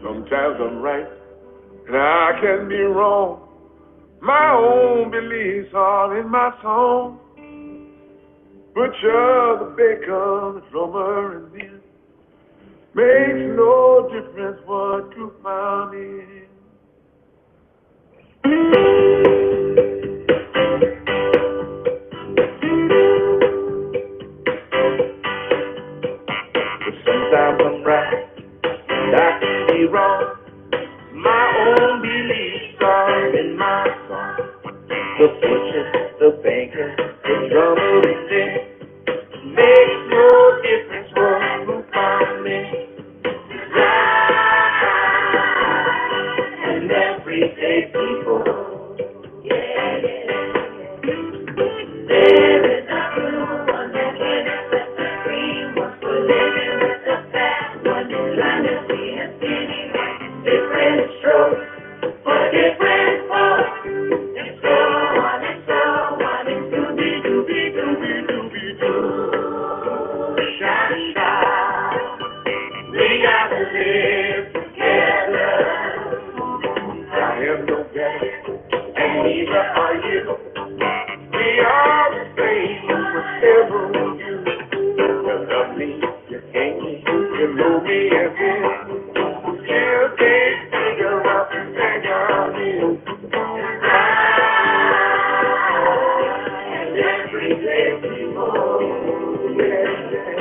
Sometimes I'm right, and I can be wrong. My own beliefs are in my song. Butcher, the baker, the drummer, and then makes no difference what group I'm in. But sometimes I'm right, and I can be wrong. My own beliefs are in my song. The butcher, the banker, the drummer, and then makes no difference what group I'm in. And everyday people, yeah, yeah. There is a blue one that can accept the green one for living with the fat one, trying to see a skinny one. Different strokes for different folks. And so on and so on and doo-be-doo-be-doo-be-doo-be-doo. Sha-sha. We gotta live together. I am no better, and neither are you. We are the same, whatever we do. You love me, you hate me, you know me as if you can't figure out the thing I'm in. And everyday people, yeah, yeah.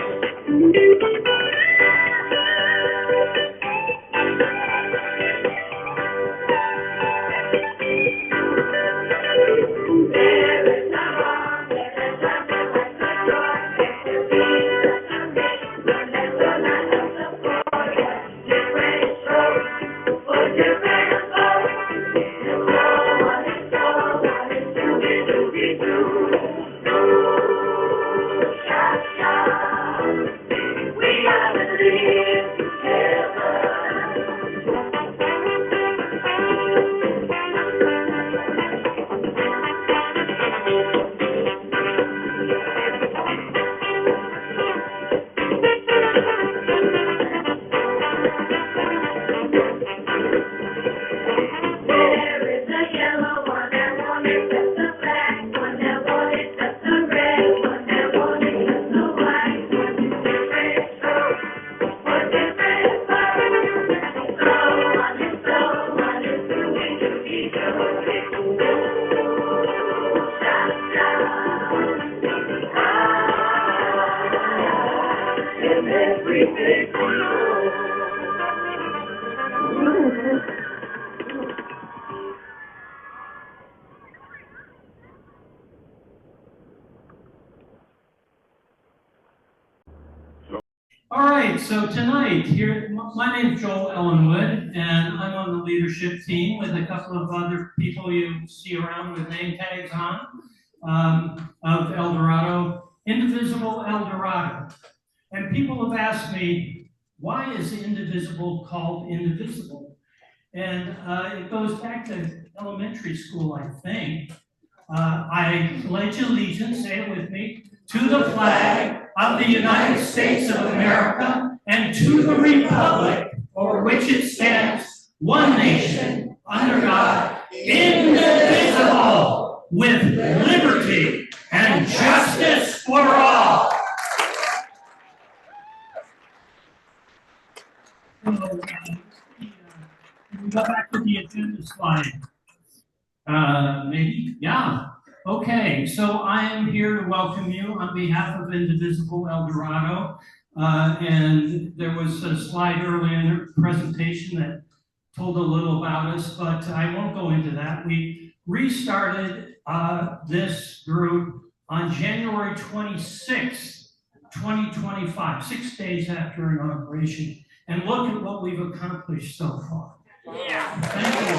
All right, so tonight here, my name is Joel Ellenwood, and I'm on the leadership team with a couple of other people you see around with name tags on of El Dorado, Indivisible El Dorado. And people have asked me, why is Indivisible called Indivisible? And it goes back to elementary school, I think. I pledge allegiance, say it with me, to the flag of the United States of America and to the republic for which it stands, one nation, under God, indivisible, with liberty and justice for all. So, go back to the agenda slide. Maybe, yeah. Okay, so I am here to welcome you on behalf of Indivisible El Dorado. And there was a slide earlier in the presentation that told a little about us, but I won't go into that. We restarted this group on January 26th, 2025, 6 days after inauguration. And look at what we've accomplished so far. Yeah. Thank you.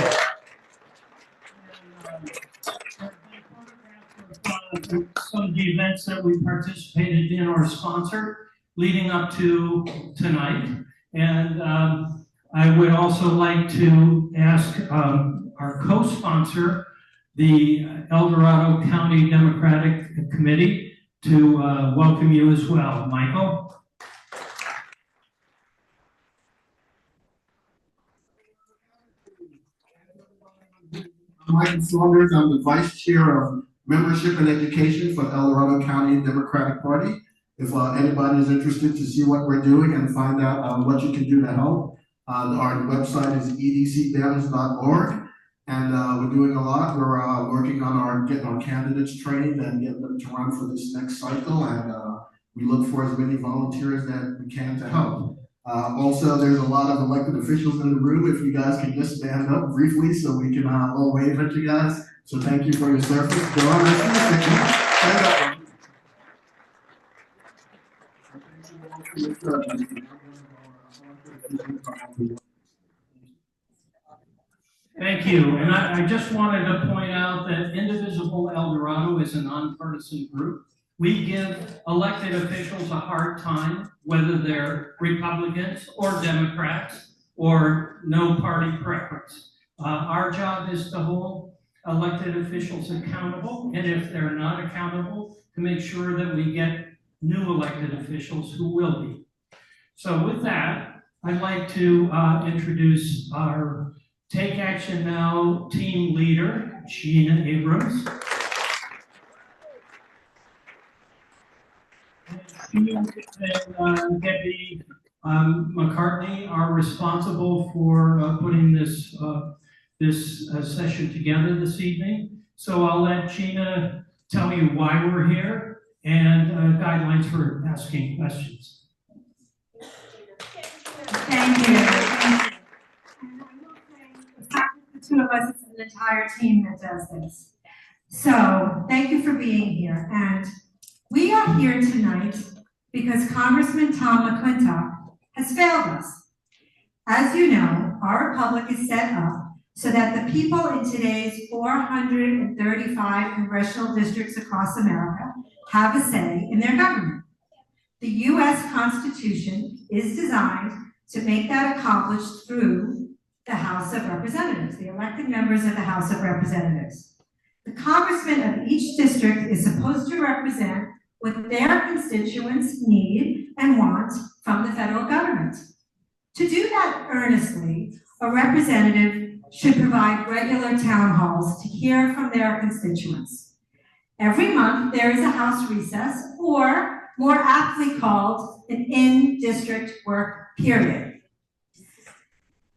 Some of the events that we participated in or sponsored leading up to tonight. And I would also like to ask our co-sponsor, the El Dorado County Democratic Committee, to welcome you as well. Michael? Michael Saunders. I'm the Vice Chair of Membership and Education for the El Dorado County Democratic Party. If anybody is interested to see what we're doing and find out what you can do to help, our website is edcdems.org, and we're doing a lot. We're working on getting our candidates trained and getting them to run for this next cycle, and we look for as many volunteers that we can to help. Also, there's a lot of elected officials in the room. If you guys can just stand up briefly so we can all wave at you guys. So thank you for your service. John, stand up. Thank you. And I just wanted to point out that Indivisible El Dorado is a nonpartisan group. We give elected officials a hard time, whether they're Republicans or Democrats or no party preference. Our job is to hold elected officials accountable, and if they're not accountable, to make sure that we get new elected officials who will be. So with that, I'd like to introduce our Take Action Now team leader, Gina Abrams. She and Debbie McCartney are responsible for putting this session together this evening. So I'll let Gina tell you why we're here and guidelines for asking questions. Thank you. And I will say, it's not just the two of us, it's an entire team that does this. So thank you for being here. And we are here tonight because Congressman Tom McClintock has failed us. As you know, our republic is set up so that the people in today's 435 congressional districts across America have a say in their government. The U.S. Constitution is designed to make that accomplished through the House of Representatives, the elected members of the House of Representatives. The congressman of each district is supposed to represent what their constituents need and want from the federal government. To do that earnestly, a representative should provide regular town halls to hear from their constituents. Every month, there is a House recess, or more aptly called an in-district work period.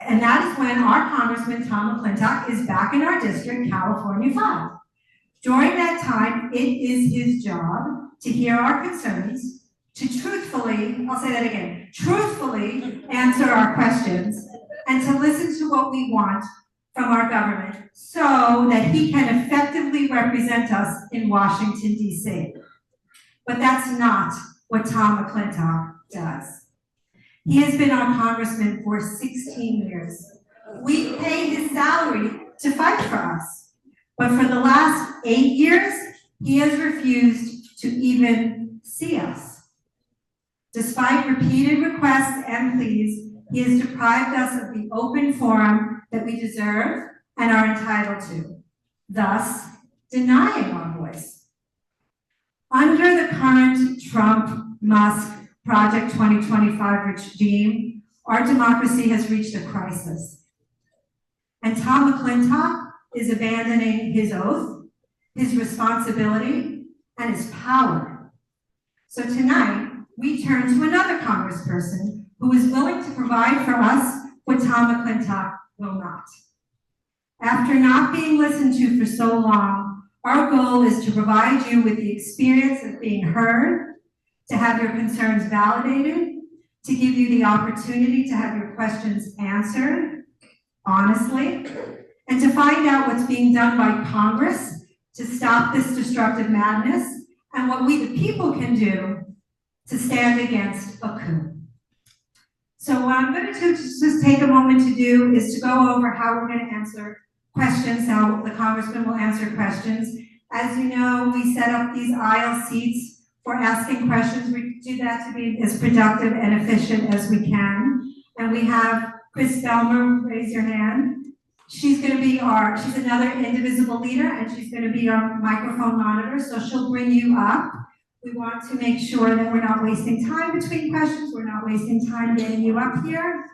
And that is when our Congressman Tom McClintock is back in our district, California 5. During that time, it is his job to hear our concerns, to truthfully, I'll say that again, truthfully answer our questions, and to listen to what we want from our government so that he can effectively represent us in Washington, D.C. But that's not what Tom McClintock does. He has been our congressman for 16 years. We pay his salary to fight for us. But for the last 8 years, he has refused to even see us. Despite repeated requests and pleas, he has deprived us of the open forum that we deserve and are entitled to, thus denying our voice. Under the current Trump-Musk Project 2025 regime, our democracy has reached a crisis. And Tom McClintock is abandoning his oath, his responsibility, and his power. So tonight, we turn to another congressperson who is willing to provide for us what Tom McClintock will not. After not being listened to for so long, our goal is to provide you with the experience of being heard, to have your concerns validated, to give you the opportunity to have your questions answered honestly, and to find out what's being done by Congress to stop this destructive madness and what we the people can do to stand against a coup. So what I'm going to just take a moment to do is to go over how we're going to answer questions, how the congressman will answer questions. As you know, we set up these aisle seats for asking questions. We do that to be as productive and efficient as we can. And we have Chris Belmer, raise your hand. She's going to be she's another indivisible leader, and she's going to be our microphone monitor, so she'll bring you up. We want to make sure that we're not wasting time between questions. We're not wasting time getting you up here.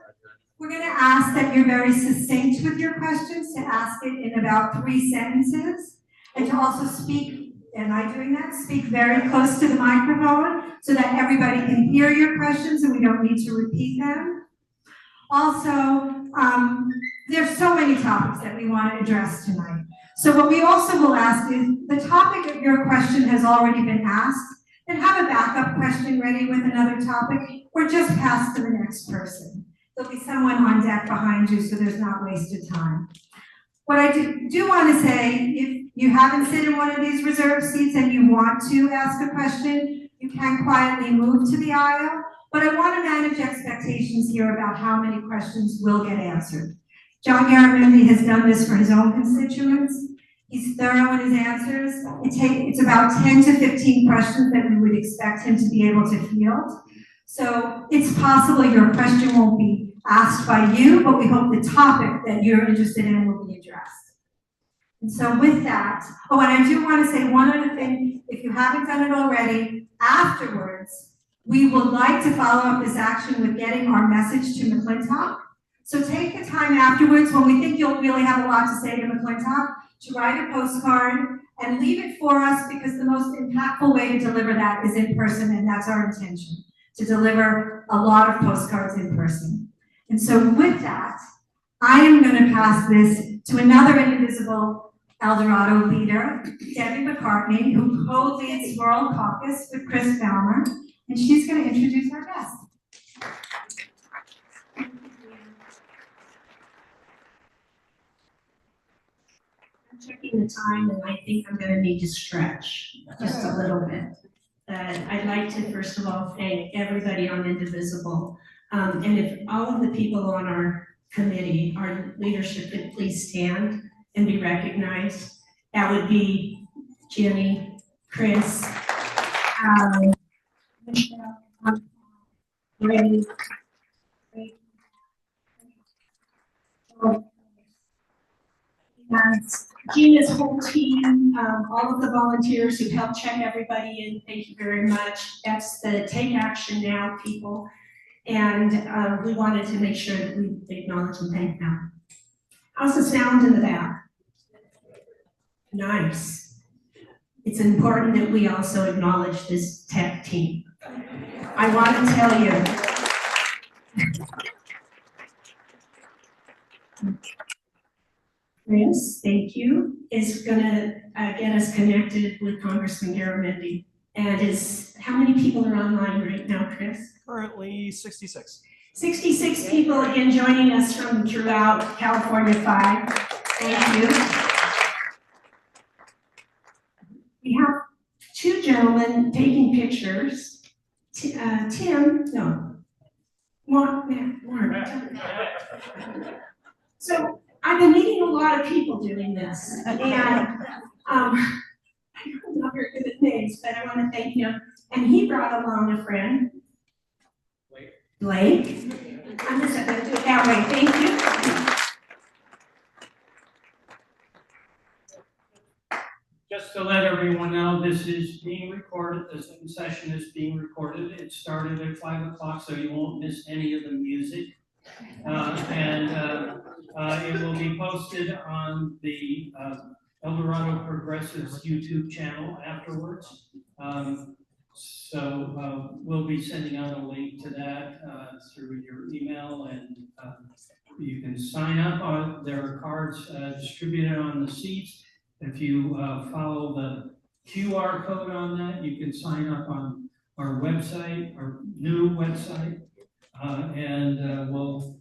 We're going to ask that you're very succinct with your questions, to ask it in about 3 sentences, and to also speak, am I doing that? Speak very close to the microphone so that everybody can hear your questions and we don't need to repeat them. Also, there's so many topics that we want to address tonight. So what we also will ask is, the topic of your question has already been asked, then have a backup question ready with another topic, or just pass to the next person. There'll be someone on deck behind you, so there's not wasted time. What I do want to say, if you haven't sit in one of these reserved seats and you want to ask a question, you can quietly move to the aisle, but I want to manage expectations here about how many questions will get answered. John Garamendi has done this for his own constituents. He's thorough in his answers. It's about 10 to 15 questions that we would expect him to be able to field. So it's possible your question won't be asked by you, but we hope the topic that you're interested in will be addressed. And so with that, oh, and I do want to say one other thing, if you haven't done it already, afterwards, we would like to follow up this action with getting our message to McClintock. So take the time afterwards, when we think you'll really have a lot to say to McClintock, to write a postcard and leave it for us, because the most impactful way to deliver that is in person, and that's our intention, to deliver a lot of postcards in person. And so with that, I am going to pass this to another indivisible El Dorado leader, Debbie McCartney, who co-leads World Caucus with Chris Baumer, and she's going to introduce our guest. Checking the time, and I think I'm going to need to stretch just a little bit. I'd like to first of all thank everybody on Indivisible, and if all of the people on our committee, our leadership, could please stand and be recognized. That would be Jenny, Chris, Michelle, Ray, Gina's whole team, all of the volunteers who helped check everybody in, thank you very much. That's the Take Action Now people. And we wanted to make sure that we acknowledge and thank them. How's the sound in the back? Nice. It's important that we also acknowledge this tech team. I want to tell you, Chris, thank you, is gonna get us connected with Congressman Garamendi. And how many people are online right now, Chris? Currently 66. 66 people again joining us from throughout California 5. Thank you. We have 2 gentlemen taking pictures. Mark. So I've been meeting a lot of people doing this, and I'm not very good at names, but I want to thank him. And he brought along a friend, Blake. I'm just going to do it that way. Thank you. Just to let everyone know, this is being recorded. This session is being recorded. It started at 5 o'clock, so you won't miss any of the music. It will be posted on the El Dorado Progressives YouTube channel afterwards. We'll be sending out a link to that through your email, and you can sign up. There are cards distributed on the seats. If you follow the QR code on that, you can sign up on our website, our new website, and we'll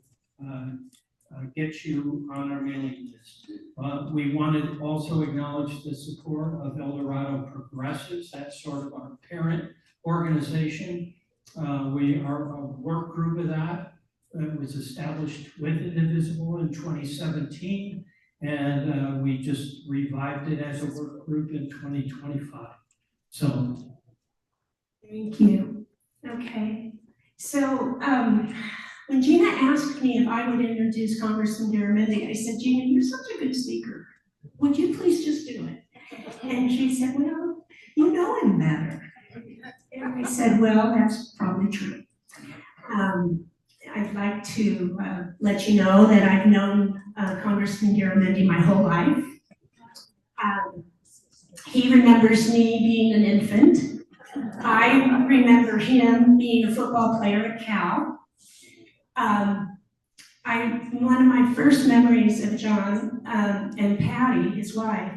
get you on our mailing list. We want to also acknowledge the support of El Dorado Progressives. That's sort of our parent organization. We are a work group of that. It was established with Indivisible in 2017, and we just revived it as a work group in 2025. So. Thank you. Okay. So when Gina asked me if I would introduce Congressman Garamendi, I said, Gina, you're such a good speaker. Would you please just do it? And she said, well, you know him better. And I said, well, that's probably true. I'd like to let you know that I've known Congressman Garamendi my whole life. He remembers me being an infant. I remember him being a football player at Cal. One of my first memories of John and Patty, his wife,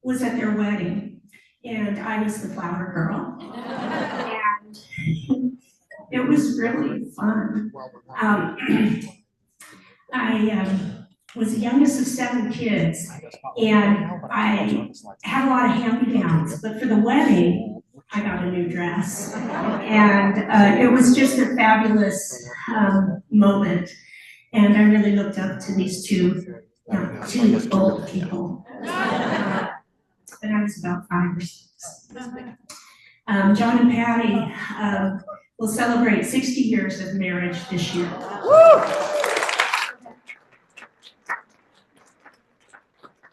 was at their wedding, and I was the flower girl. And it was really fun. I was the youngest of 7 kids, and I had a lot of hand-me-downs, but for the wedding, I got a new dress. And it was just a fabulous moment. And I really looked up to these two old people. But I was about 5 or 6. John and Patty will celebrate 60 years of marriage this year.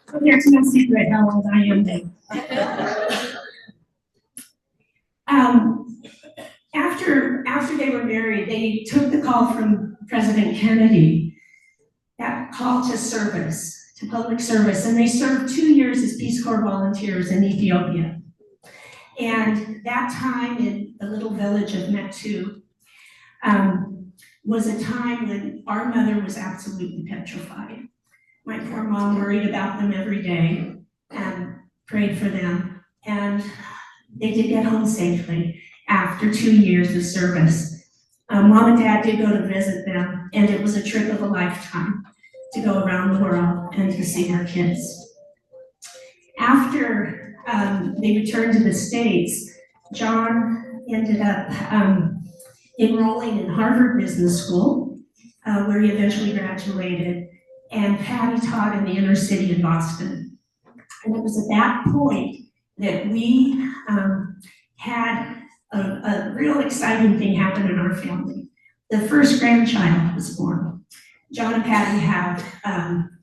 So here's no secret how old I am now. After they were married, they took the call from President Kennedy, that call to service, to public service, and they served 2 years as Peace Corps volunteers in Ethiopia. And that time in the little village of Metu was a time when our mother was absolutely petrified. My poor mom worried about them every day and prayed for them. And they did get home safely after 2 years of service. Mom and Dad did go to visit them, and it was a trip of a lifetime to go around the world and to see their kids. After they returned to the States, John ended up enrolling in Harvard Business School, where he eventually graduated, and Patty taught in the inner city of Boston. And it was at that point that we had a real exciting thing happen in our family. The first grandchild was born. John and Patty have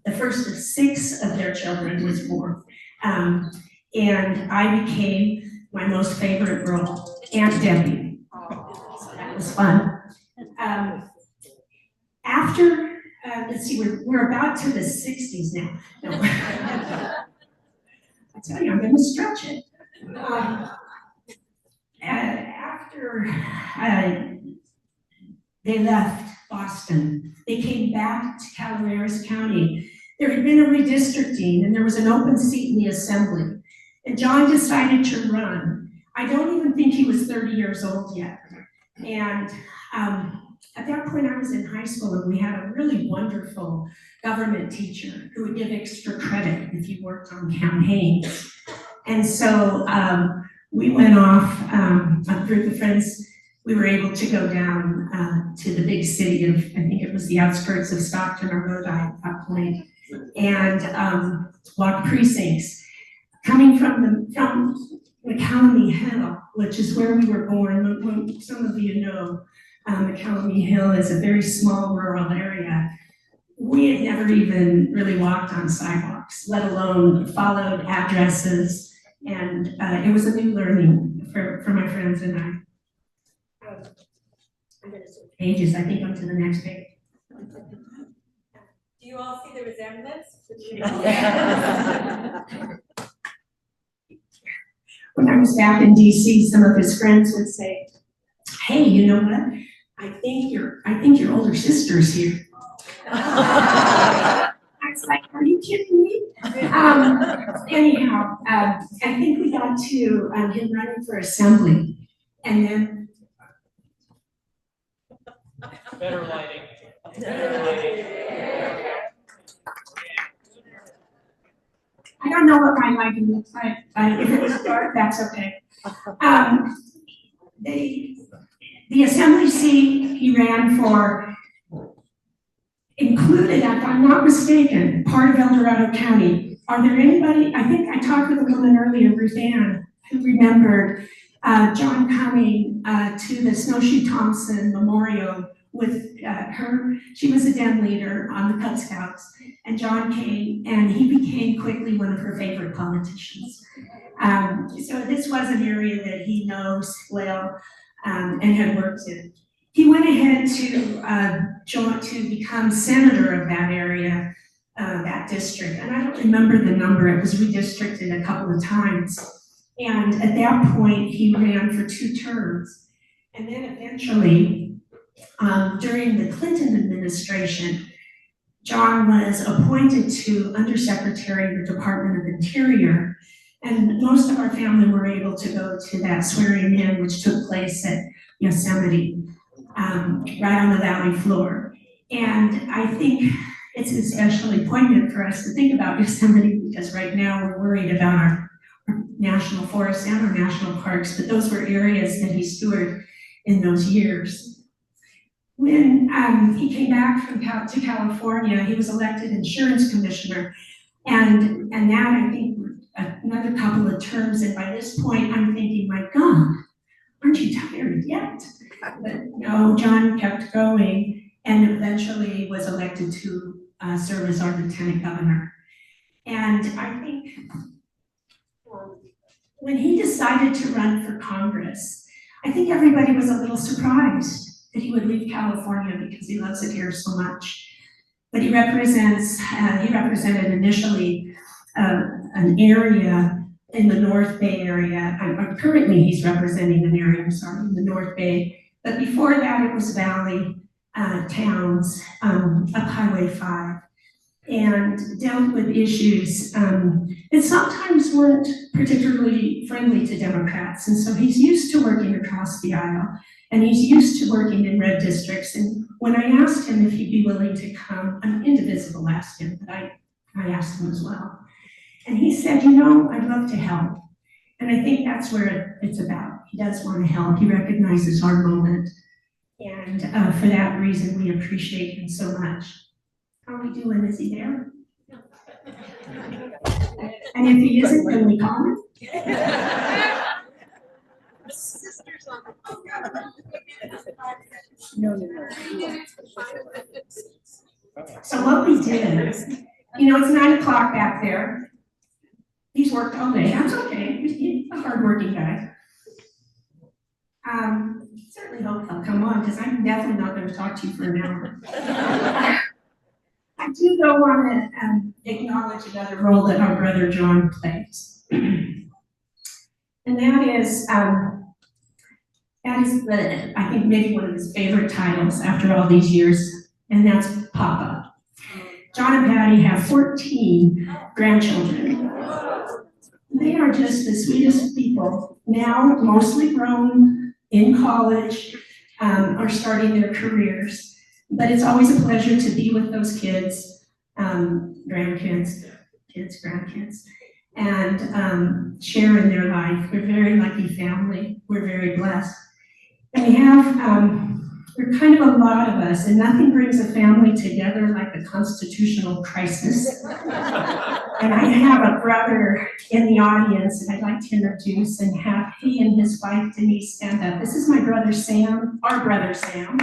the first of 6 of their children was born. And I became my most favorite girl, Aunt Debbie. So that was fun. After, let's see, we're about to the 60s now. No. I tell you, I'm gonna stretch it. After they left Boston, they came back to Calaveras County. There had been a redistricting and there was an open seat in the assembly. And John decided to run. I don't even think he was 30 years old yet. And at that point I was in high school and we had a really wonderful government teacher who would give extra credit if you worked on campaigns. And so we went off, a group of friends, we were able to go down to the big city of, I think it was the outskirts of Stockton or Rhode Island at that point, and walk precincts. Coming from McCallamy Hill, which is where we were born, some of you know, McCallamy Hill is a very small rural area. We had never even really walked on sidewalks, let alone followed addresses. And it was a new learning for my friends and I. I'm gonna switch pages, I think, onto the next page. Do you all see the resemblance? When I was back in DC, some of his friends would say, "Hey, you know what? I think your older sister's here." I was like, "Are you kidding me?" Anyhow, I think we got to him running for assembly, and then Better lighting. I don't know what my lighting looks like. If it was dark, that's okay. The assembly seat he ran for included, if I'm not mistaken, part of El Dorado County. Are there anybody, I think I talked with a woman earlier, Ruth Ann, who remembered John coming to the Snowshoe Thompson Memorial with her. She was a den leader on the Cub Scouts, and John came, and he became quickly one of her favorite politicians. So this was an area that he knows well and had worked in. he went ahead to become senator of that area, that district. And I don't remember the number, it was redistricted a couple of times. And at that point, he ran for 2 terms. And then eventually, during the Clinton administration, John was appointed to Undersecretary of the Department of Interior. And most of our family were able to go to that swearing in, which took place at Yosemite, right on the valley floor. And I think it's especially poignant for us to think about Yosemite because right now we're worried about our national forests and our national parks, but those were areas that he stewarded in those years. When he came back to California, he was elected insurance commissioner, and that I think another couple of terms, and by this point I'm thinking, my God, aren't you tired yet? But no, John kept going and eventually was elected to serve as our lieutenant governor. And I think when he decided to run for Congress, I think everybody was a little surprised that he would leave California because he loves it here so much. But he represented initially an area in the North Bay area. Currently he's representing an area, in the North Bay. But before that it was Valley towns up Highway 5. And dealt with issues that sometimes weren't particularly friendly to Democrats. And so he's used to working across the aisle, and he's used to working in red districts. And when I asked him if he'd be willing to come, Indivisible asked him, but I asked him as well. And he said, I'd love to help. And I think that's where it's about. He does want to help. He recognizes our moment. And for that reason, we appreciate him so much. How are we doing? Is he there? And if he isn't, then we call him. Sisters on the So what we did is, it's 9 o'clock back there. He's worked all day. That's okay. He's a hardworking guy. Certainly hope he'll come on because I'm definitely not going to talk to you for an hour. I do though want to acknowledge another role that our brother John plays. And that is I think maybe one of his favorite titles after all these years, and that's Papa. John and Patty have 14 grandchildren. They are just the sweetest people, now mostly grown, in college, are starting their careers. But it's always a pleasure to be with those kids, grandkids, and share in their life. We're a very lucky family. We're very blessed. And we have, we're kind of a lot of us, and nothing brings a family together like a constitutional crisis. And I have a brother in the audience, and I'd like to introduce and have he and his wife Denise stand up. This is my brother Sam, our brother Sam.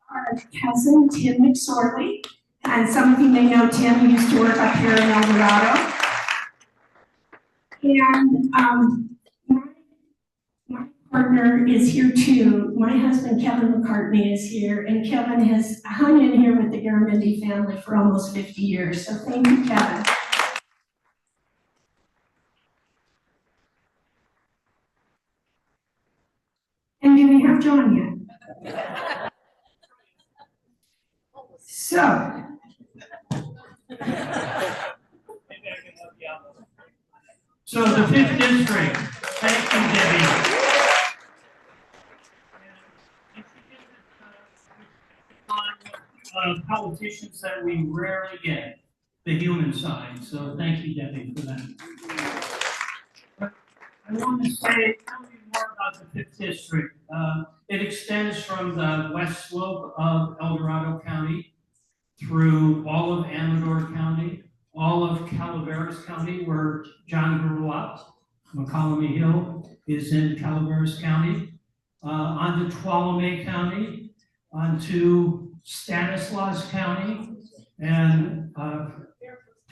Our cousin Tim McSorley, and some of you may know Tim. He used to work up here in El Dorado. And my partner is here too. My husband Kevin McCartney is here, and Kevin has hung in here with the Garamendi family for almost 50 years. So thank you, Kevin. And do we have John yet? So. So the 5th district, thank you, Debbie. Politicians that we rarely get, the human side, so thank you, Debbie, for that. I want to say, tell me more about the 5th district. It extends from the west slope of El Dorado County through all of Amador County, all of Calaveras County, where John grew up. McCollum Hill is in Calaveras County, onto Tuolumne County, onto Stanislaus County, and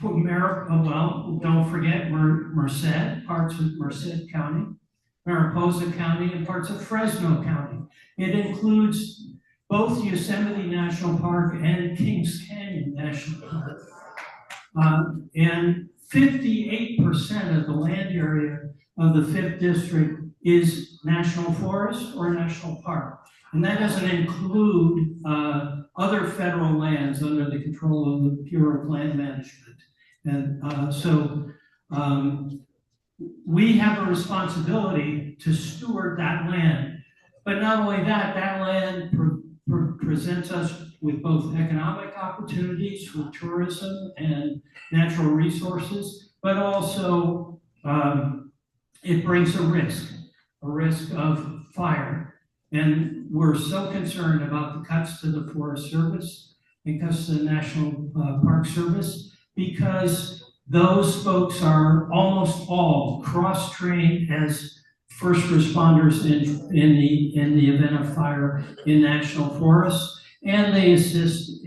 well, don't forget Merced, parts of Merced County, Mariposa County, and parts of Fresno County. It includes both Yosemite National Park and Kings Canyon National Park. And 58% of the land area of the 5th District is national forest or national park. And that doesn't include other federal lands under the control of the Bureau of Land Management. And we have a responsibility to steward that land. But not only that, that land presents us with both economic opportunities for tourism and natural resources, but also it brings a risk of fire. And we're so concerned about the cuts to the Forest Service and cuts to the National Park Service, because those folks are almost all cross-trained as first responders in the event of fire in national forests, and they assist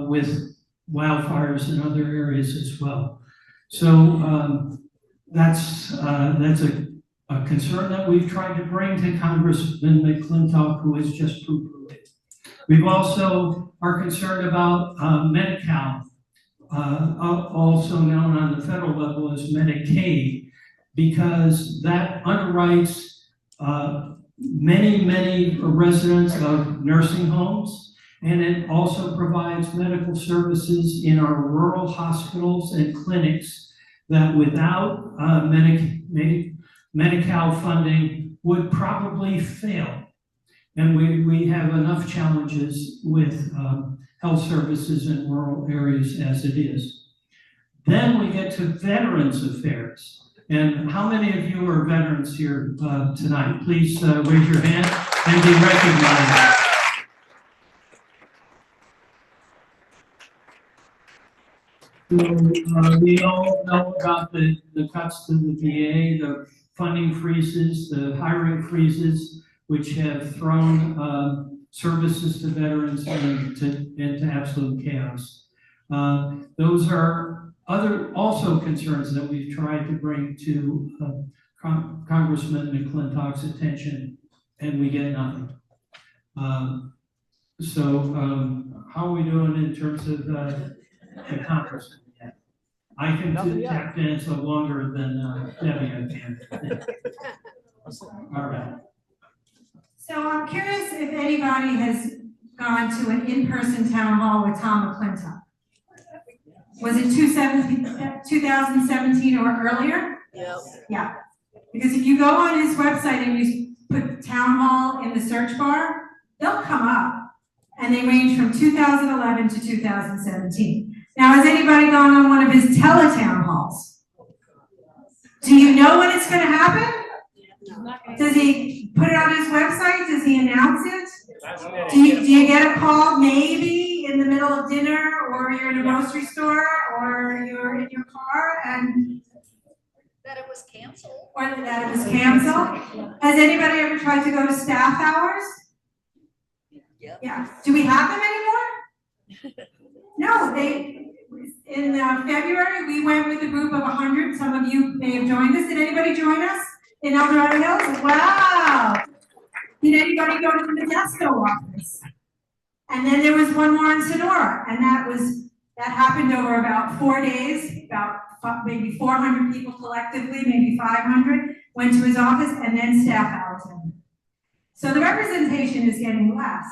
with wildfires in other areas as well. So that's a concern that we've tried to bring to Congressman McClintock, who has just poo-pooed it. We've also are concerned about Medi-Cal, also known on the federal level as Medicaid, because that underwrites many residents of nursing homes, and it also provides medical services in our rural hospitals and clinics that without Medi-Cal funding would probably fail. And we have enough challenges with health services in rural areas as it is. Then we get to Veterans Affairs. And how many of you are veterans here tonight? Please raise your hand and be recognized. So, we all know about the cuts to the VA, the funding freezes, the hiring freezes, which have thrown services to veterans into absolute chaos. Those are other also concerns that we've tried to bring to Congressman McClintock's attention, and we get nothing. How are we doing in terms of the congressman yet? I can tap dance longer than Debbie can. All right. So I'm curious if anybody has gone to an in-person town hall with Tom McClintock. Was it 2017 or earlier? Yep. Yeah. Because if you go on his website and you put town hall in the search bar, they'll come up. And they range from 2011 to 2017. Now, has anybody gone on one of his teletown halls? Do you know when it's going to happen? Does he put it on his website? Does he announce it? Do you get a call maybe in the middle of dinner, or you're in a grocery store, or you're in your car and That it was canceled. or that it was canceled? Has anybody ever tried to go to staff hours? Yep. Yeah. Do we have them anymore? No, in February, we went with a group of 100. Some of you may have joined us. Did anybody join us in El Dorado Hills? Wow. Did anybody go to the Modesto office? And then there was one more in Sonora, and that happened over about 4 days, maybe 400 people collectively, maybe 500, went to his office, and then staff hours. So the representation is getting less,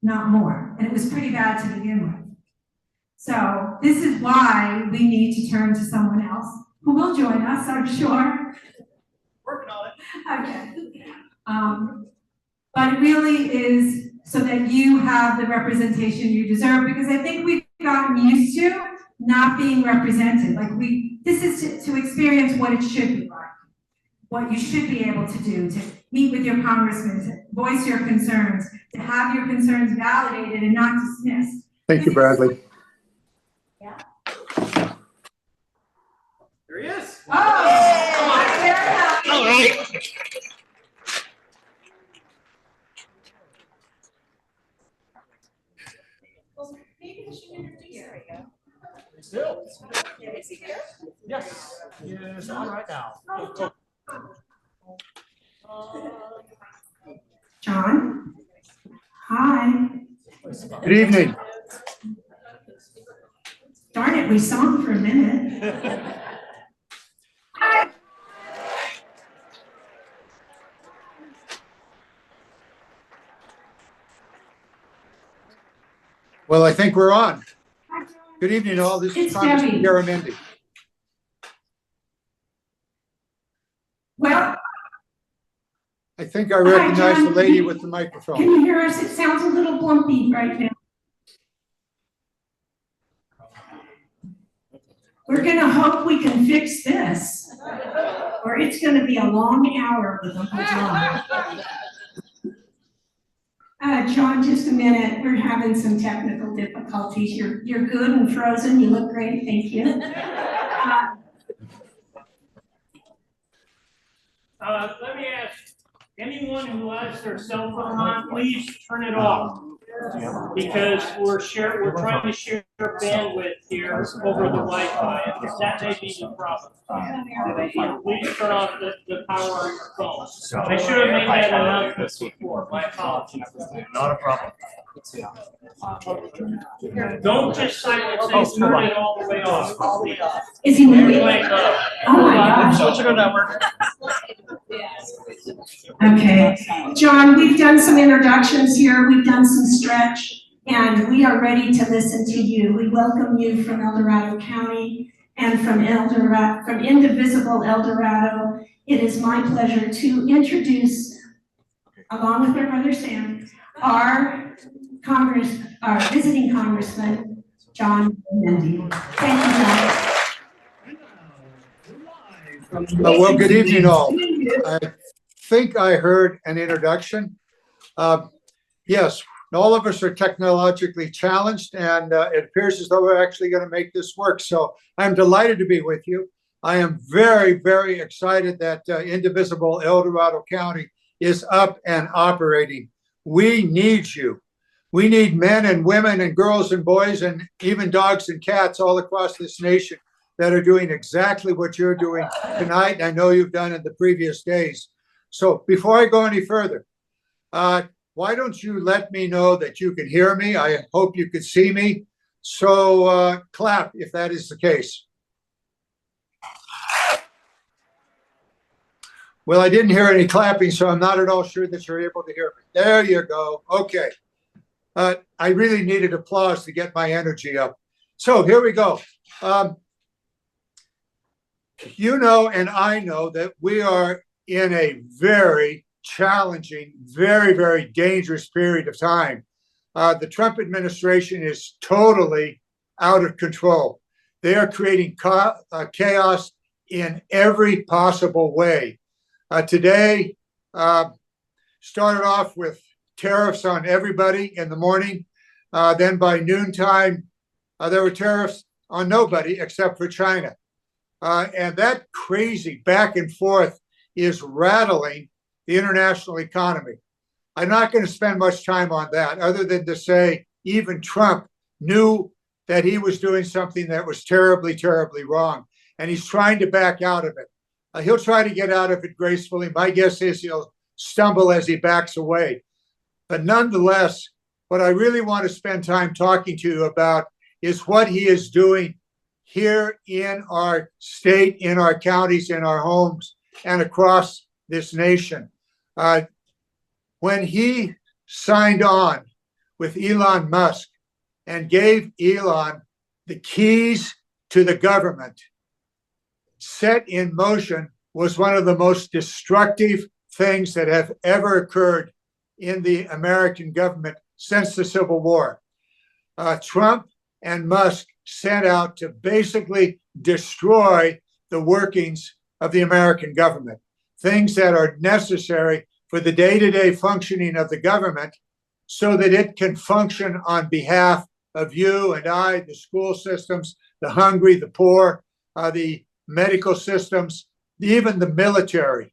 not more, and it was pretty bad to begin with. So this is why we need to turn to someone else who will join us, I'm sure. Working on it. Okay. But it really is so that you have the representation you deserve, because I think we've gotten used to not being represented. This is to experience what it should be like, what you should be able to do, to meet with your congressman, to voice your concerns, to have your concerns validated and not dismissed. Thank you, Bradley. Yeah. There he is. Oh, I'm very happy. All right. Maybe we should introduce her. Still. Is he good? Yes, all right now. John? Hi. Good evening. Darn it, we saw him for a minute. Well, I think we're on. Good evening, all. This is It's Congressman Debbie. Garamendi. Well, I think I recognize John. the lady with the can microphone. you hear us? It sounds a little blumpy right now. We're gonna hope we can fix this, or it's gonna be a long hour with Uncle John. John, just a minute, we're having some technical difficulties. You're good and frozen, you look great, thank you. Let me ask, anyone who has their cell phone on, please turn it off. Because we're trying to share bandwidth here over the Wi-Fi, and that may be the problem. Please turn off the power on your phone. I should have made that announcement before, my apologies. Not a problem. Don't just silence it, turn it all the way off. Is he moving? Anyway, Oh my gosh. Switching to network. Okay, John, we've done some introductions here, we've done some stretch, and we are ready to listen to you. We welcome you from El Dorado County and from indivisible El Dorado. It is my pleasure to introduce, along with my brother Sam, our visiting Congressman John Garamendi. Thank you, John. Well, good evening, all. I think I heard an introduction. Yes, all of us are technologically challenged, and it appears as though we're actually going to make this work. So I'm delighted to be with you. I am very, very excited that indivisible El Dorado County is up and operating. We need you. We need men and women and girls and boys and even dogs and cats all across this nation that are doing exactly what you're doing tonight. I know you've done in the previous days. So before I go any further, why don't you let me know that you can hear me? I hope you could see me. So clap if that is the case. Well, I didn't hear any clapping, so I'm not at all sure that you're able to hear me. There you go. Okay. I really needed applause to get my energy up. So here we go. You know, and I know that we are in a very challenging, very, very dangerous period of time. The Trump administration is totally out of control. They are creating chaos in every possible way. Today started off with tariffs on everybody in the morning. Then by noontime, there were tariffs on nobody except for China. And that crazy back and forth is rattling the international economy. I'm not going to spend much time on that other than to say even Trump knew that he was doing something that was terribly, terribly wrong. And he's trying to back out of it. He'll try to get out of it gracefully. My guess is he'll stumble as he backs away. But nonetheless, what I really want to spend time talking to you about is what he is doing here in our state, in our counties, in our homes, and across this nation. When he signed on with Elon Musk and gave Elon the keys to the government, set in motion was one of the most destructive things that have ever occurred in the American government since the Civil War. Trump and Musk set out to basically destroy the workings of the American government, things that are necessary for the day-to-day functioning of the government so that it can function on behalf of you and I, the school systems, the hungry, the poor, the medical systems, even the military.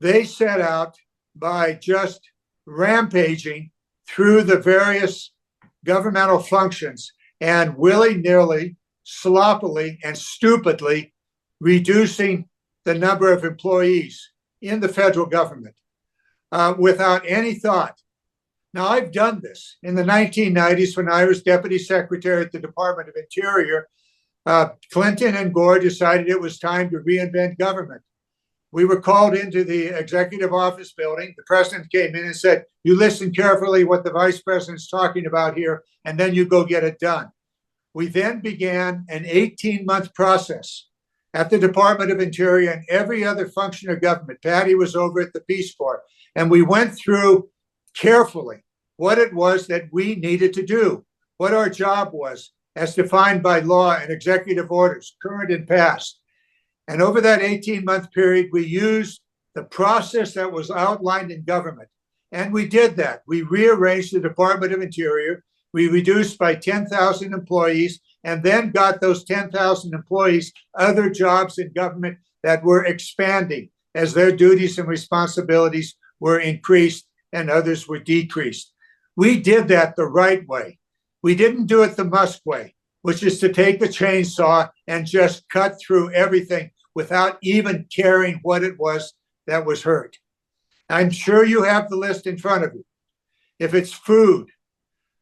They set out by just rampaging through the various governmental functions and willy-nilly, sloppily, and stupidly reducing the number of employees in the federal government without any thought. Now, I've done this in the 1990s when I was Deputy Secretary at the Department of Interior. Clinton and Gore decided it was time to reinvent government. We were called into the executive office building. The president came in and said, you listen carefully what the vice president's talking about here, and then you go get it done. We then began an 18-month process at the Department of Interior and every other function of government. Patty was over at the Peace Corps, and we went through carefully what it was that we needed to do, what our job was as defined by law and executive orders, current and past. And over that 18-month period, we used the process that was outlined in government. And we did that. We rearranged the Department of Interior. We reduced by 10,000 employees and then got those 10,000 employees other jobs in government that were expanding as their duties and responsibilities were increased and others were decreased. We did that the right way. We didn't do it the Musk way, which is to take the chainsaw and just cut through everything without even caring what it was that was hurt. I'm sure you have the list in front of you. If it's food,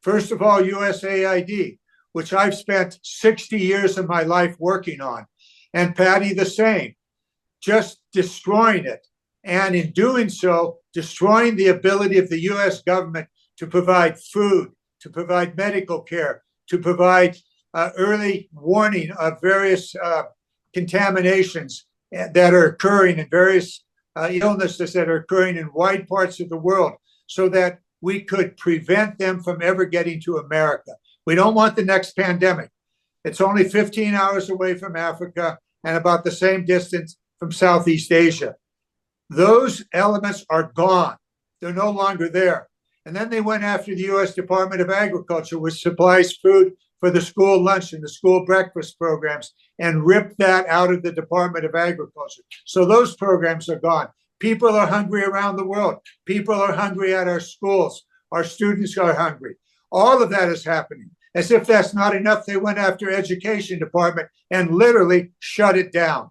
first of all, USAID, which I've spent 60 years of my life working on, and Patty the same, just destroying it. And in doing so, destroying the ability of the US government to provide food, to provide medical care, to provide early warning of various contaminations that are occurring and various illnesses that are occurring in wide parts of the world so that we could prevent them from ever getting to America. We don't want the next pandemic. It's only 15 hours away from Africa and about the same distance from Southeast Asia. Those elements are gone. They're no longer there. And then they went after the U.S. Department of Agriculture, which supplies food for the school lunch and the school breakfast programs, and ripped that out of the Department of Agriculture. So those programs are gone. People are hungry around the world. People are hungry at our schools. Our students are hungry. All of that is happening. As if that's not enough, they went after Education Department and literally shut it down.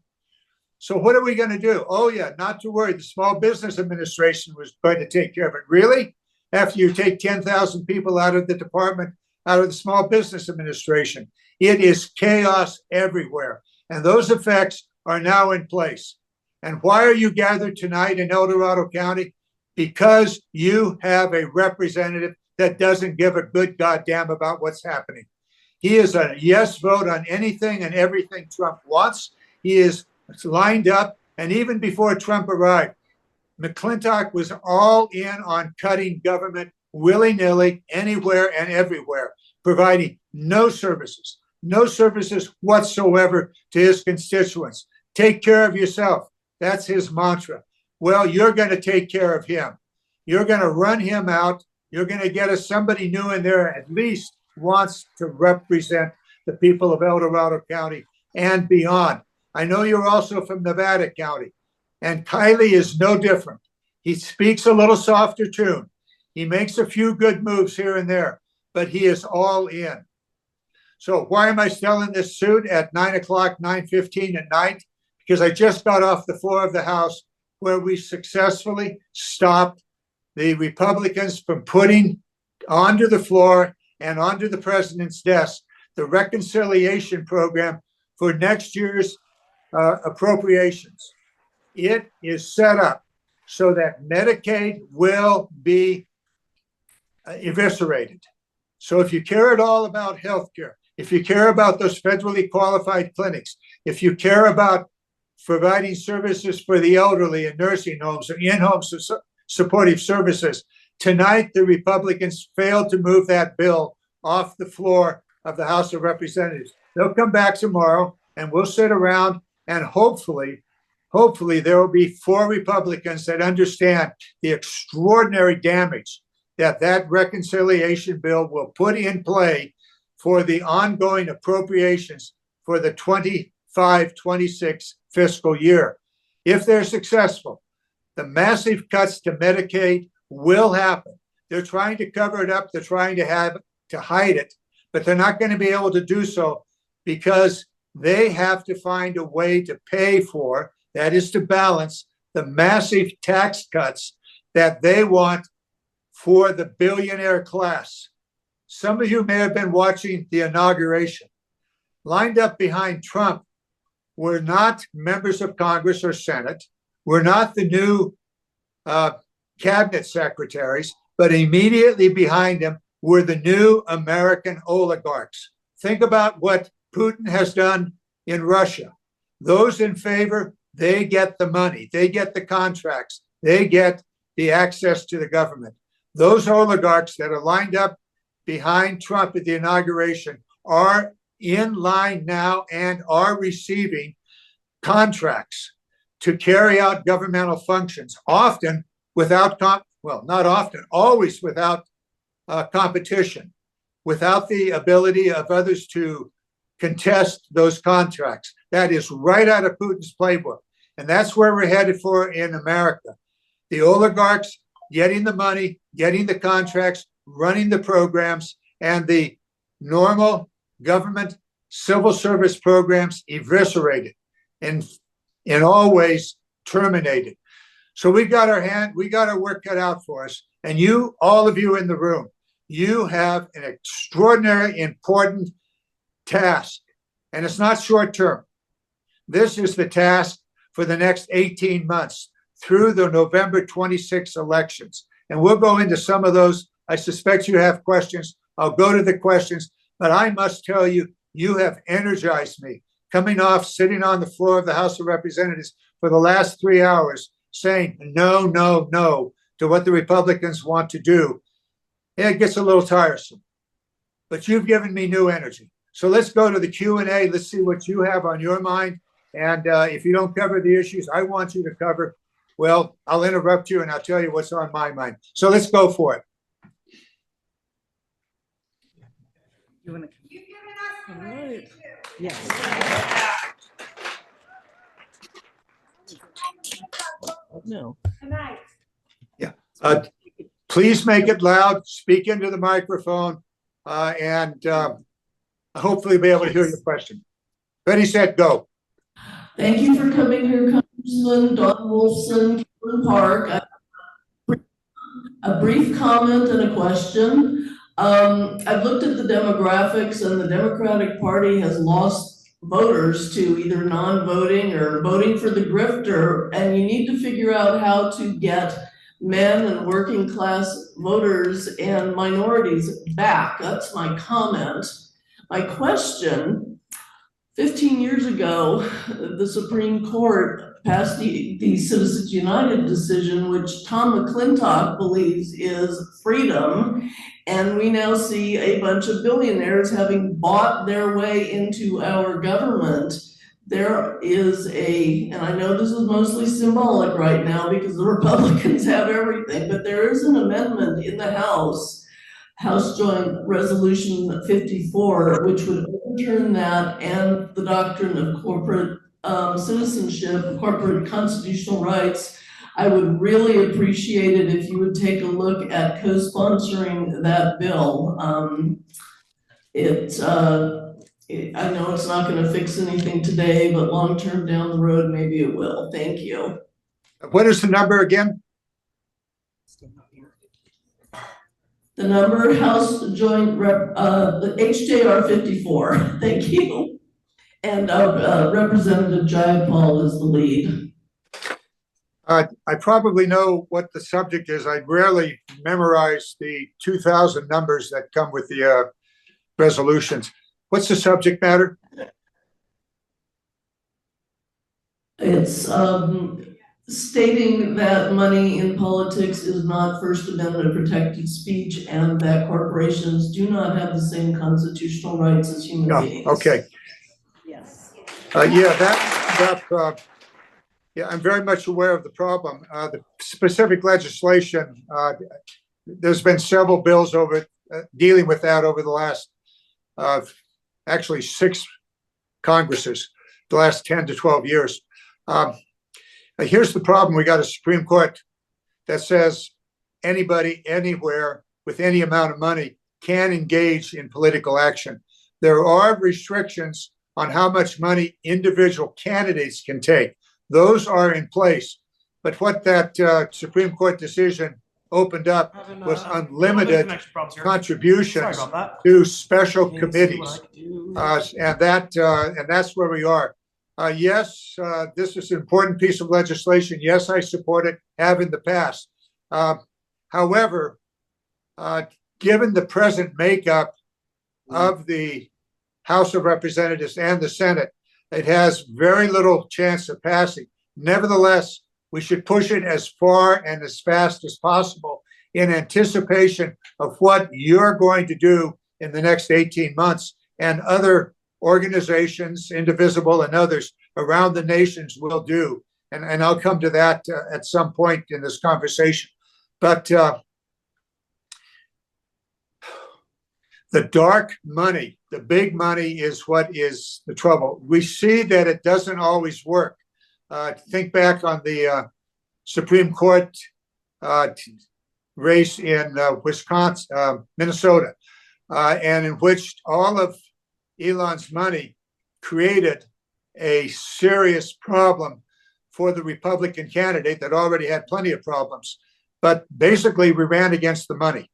So what are we going to do? Oh yeah, not to worry. The Small Business Administration was going to take care of it. Really? After you take 10,000 people out of the department, out of the Small Business Administration, it is chaos everywhere. And those effects are now in place. And why are you gathered tonight in El Dorado County? Because you have a representative that doesn't give a good goddamn about what's happening. He is a yes vote on anything and everything Trump wants. He is lined up. And even before Trump arrived, McClintock was all in on cutting government willy-nilly anywhere and everywhere, providing no services whatsoever to his constituents. Take care of yourself. That's his mantra. Well, you're going to take care of him. You're going to run him out. You're going to get us somebody new in there, at least wants to represent the people of El Dorado County and beyond. I know you're also from Nevada County, and Kiley is no different. He speaks a little softer tune. He makes a few good moves here and there, but he is all in. So why am I still in this suit at 9 o'clock, 9:15 at night? Because I just got off the floor of the House where we successfully stopped the Republicans from putting onto the floor and onto the president's desk the reconciliation program for next year's appropriations. It is set up so that Medicaid will be eviscerated. So if you care at all about healthcare, if you care about those federally qualified clinics, if you care about providing services for the elderly in nursing homes or in-home supportive services, tonight the Republicans failed to move that bill off the floor of the House of Representatives. They'll come back tomorrow and we'll sit around and hopefully there will be 4 Republicans that understand the extraordinary damage that that reconciliation bill will put in play for the ongoing appropriations for the 25-26 fiscal year. If they're successful, the massive cuts to Medicaid will happen. They're trying to cover it up. They're trying to hide it, but they're not going to be able to do so because they have to find a way to pay for, that is to balance the massive tax cuts that they want for the billionaire class. Some of you may have been watching the inauguration. Lined up behind Trump were not members of Congress or Senate, were not the new cabinet secretaries, but immediately behind him were the new American oligarchs. Think about what Putin has done in Russia. Those in favor, they get the money, they get the contracts, they get the access to the government. Those oligarchs that are lined up behind Trump at the inauguration are in line now and are receiving contracts to carry out governmental functions, often without, not often, always without competition, without the ability of others to contest those contracts. That is right out of Putin's playbook. And that's where we're headed for in America. The oligarchs getting the money, getting the contracts, running the programs, and the normal government civil service programs eviscerated and in all ways terminated. So we got our work cut out for us. And you, all of you in the room, you have an extraordinary important task. And it's not short term. This is the task for the next 18 months through the November 26 elections. And we'll go into some of those. I suspect you have questions. I'll go to the questions, but I must tell you, you have energized me coming off sitting on the floor of the House of Representatives for the last 3 hours saying no, no, no to what the Republicans want to do. It gets a little tiresome, but you've given me new energy. So let's go to the Q&A. Let's see what you have on your mind. And if you don't cover the issues I want you to cover, well, I'll interrupt you and I'll tell you what's on my mind. So let's go for it. You've given us the right. Yes. No. Tonight. Yeah. Please make it loud, speak into the microphone, and hopefully be able to hear your question. Ready, set, go. Thank you for coming here, Congressman Don Wolfson, Kevin Park. A brief comment and a question. I've looked at the demographics, and the Democratic Party has lost voters to either non-voting or voting for the grifter, and you need to figure out how to get men and working class voters and minorities back. That's my comment. My question, 15 years ago, the Supreme Court passed the Citizens United decision, which Tom McClintock believes is freedom. And we now see a bunch of billionaires having bought their way into our government. There is and I know this is mostly symbolic right now because the Republicans have everything, but there is an amendment in the House Joint Resolution 54, which would overturn that and the doctrine of corporate citizenship, corporate constitutional rights. I would really appreciate it if you would take a look at co-sponsoring that bill. I know it's not going to fix anything today, but long-term down the road, maybe it will. Thank you. What is the number again? The number, House Joint the HJR 54. Thank you. And Representative Jayapal is the lead. I probably know what the subject is. I rarely memorize the 2,000 numbers that come with the resolutions. What's the subject matter? It's stating that money in politics is not First Amendment protected speech and that corporations do not have the same constitutional rights as human beings. Okay. Yes. Yeah, I'm very much aware of the problem. The specific legislation, there's been several bills dealing with that over the last, actually 6 Congresses, the last 10 to 12 years. Here's the problem. We got a Supreme Court that says anybody, anywhere, with any amount of money can engage in political action. There are restrictions on how much money individual candidates can take. Those are in place. But what that Supreme Court decision opened up was unlimited contributions to special committees. And that's where we are. Yes, this is an important piece of legislation. Yes, I support it, have in the past. However, given the present makeup of the House of Representatives and the Senate, it has very little chance of passing. Nevertheless, we should push it as far and as fast as possible in anticipation of what you're going to do in the next 18 months and other organizations, Indivisible and others around the nations will do. And I'll come to that at some point in this conversation. But the dark money, the big money is what is the trouble. We see that it doesn't always work. Think back on the Supreme Court race in Wisconsin, Minnesota, and in which all of Elon's money created a serious problem for the Republican candidate that already had plenty of problems. But basically, we ran against the money.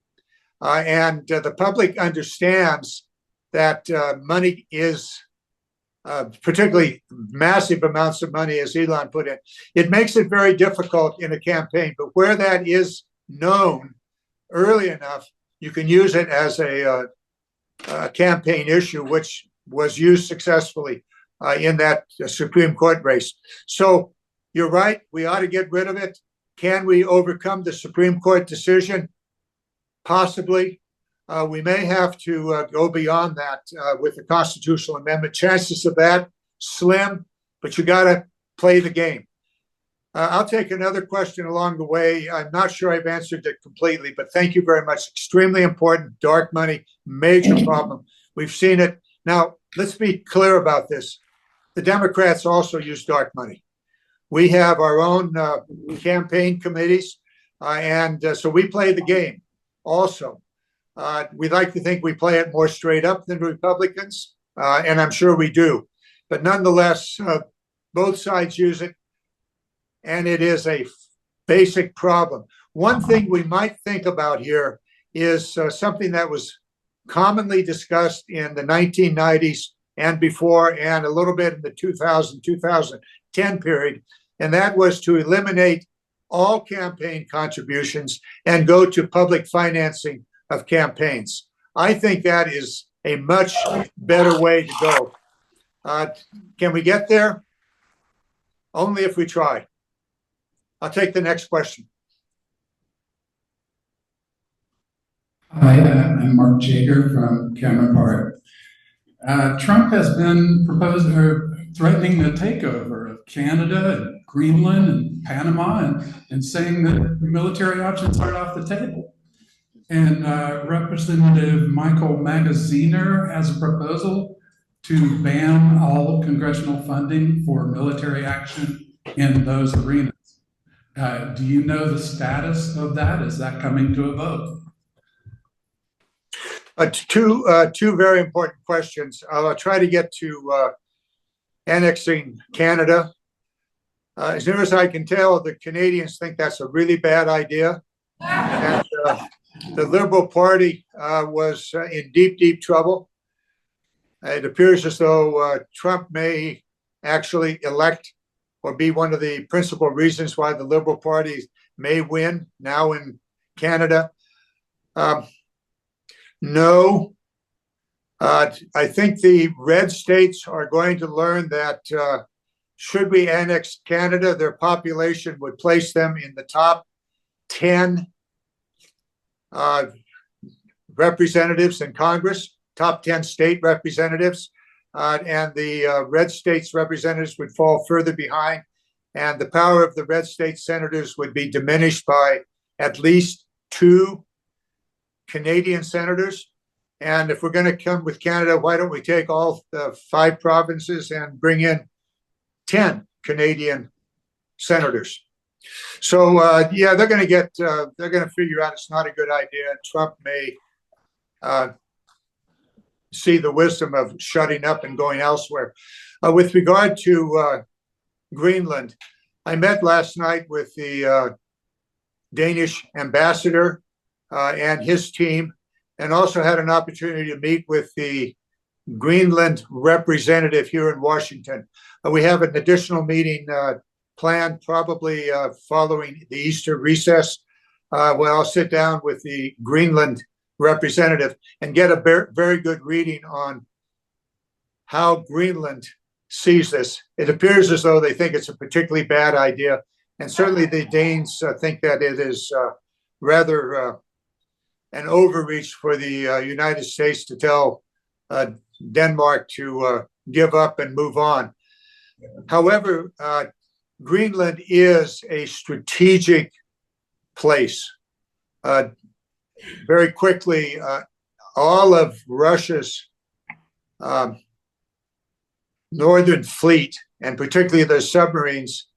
And the public understands that money is, particularly massive amounts of money as Elon put in. It makes it very difficult in a campaign, but where that is known early enough, you can use it as a campaign issue, which was used successfully in that Supreme Court race. So you're right, we ought to get rid of it. Can we overcome the Supreme Court decision? Possibly. We may have to go beyond that with the constitutional amendment. Chances of that, slim, but you got to play the game. I'll take another question along the way. I'm not sure I've answered it completely, but thank you very much. Extremely important. Dark money, major problem. We've seen it. Now, let's be clear about this. The Democrats also use dark money. We have our own campaign committees, and so we play the game also. We'd like to think we play it more straight up than Republicans, and I'm sure we do. But nonetheless, both sides use it, and it is a basic problem. One thing we might think about here is something that was commonly discussed in the 1990s and before, and a little bit in the 2010 period, and that was to eliminate all campaign contributions and go to public financing of campaigns. I think that is a much better way to go. Can we get there? Only if we try. I'll take the next question. Hi, I'm Mark Jager from Cameron Park. Trump has been threatening the takeover of Canada and Greenland and Panama and saying that military options aren't off the table. And Representative Michael Magaziner has a proposal to ban all congressional funding for military action in those arenas. Do you know the status of that? Is that coming to a vote? Two very important questions. I'll try to get to annexing Canada. As near as I can tell, the Canadians think that's a really bad idea. And the Liberal Party was in deep, deep trouble. It appears as though Trump may actually elect or be one of the principal reasons why the Liberal Party may win now in Canada. No, I think the red states are going to learn that should we annex Canada, their population would place them in the top 10 representatives in Congress, top 10 state representatives, and the red states representatives would fall further behind, and the power of the red state senators would be diminished by at least 2 Canadian senators. And if we're going to come with Canada, why don't we take all the 5 provinces and bring in 10 Canadian senators? So yeah, they're going to figure out it's not a good idea. Trump may see the wisdom of shutting up and going elsewhere. With regard to Greenland, I met last night with the Danish ambassador and his team, and also had an opportunity to meet with the Greenland representative here in Washington. We have an additional meeting planned probably following the Easter recess, where I'll sit down with the Greenland representative and get a very good reading on how Greenland sees this. It appears as though they think it's a particularly bad idea, and certainly the Danes think that it is rather an overreach for the United States to tell Denmark to give up and move on. However, Greenland is a strategic place. Very quickly, all of Russia's northern fleet, and particularly their submarines,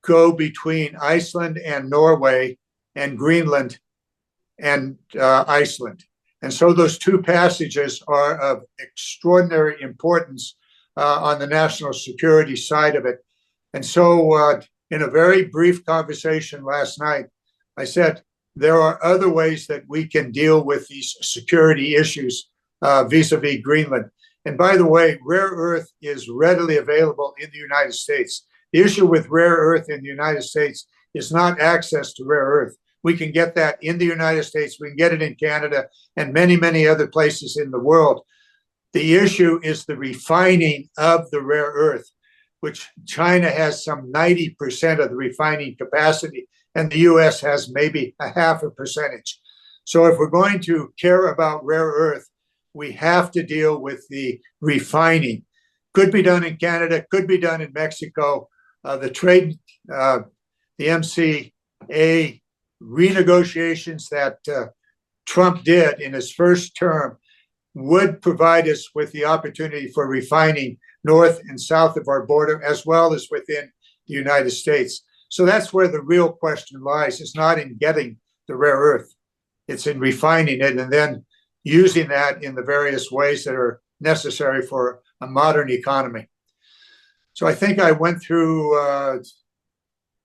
go between Iceland and Norway and Greenland and Iceland. And so those two passages are of extraordinary importance on the national security side of it. And so in a very brief conversation last night, I said, there are other ways that we can deal with these security issues vis-a-vis Greenland. And by the way, rare earth is readily available in the United States. The issue with rare earth in the United States is not access to rare earth. We can get that in the United States, we can get it in Canada, and many, many other places in the world. The issue is the refining of the rare earth, which China has some 90% of the refining capacity, and the US has maybe a 0.5%. So if we're going to care about rare earth, we have to deal with the refining. Could be done in Canada, could be done in Mexico. The trade, the MCA renegotiations that Trump did in his first term would provide us with the opportunity for refining north and south of our border, as well as within the United States. So that's where the real question lies. It's not in getting the rare earth. It's in refining it and then using that in the various ways that are necessary for a modern economy. So I think I went through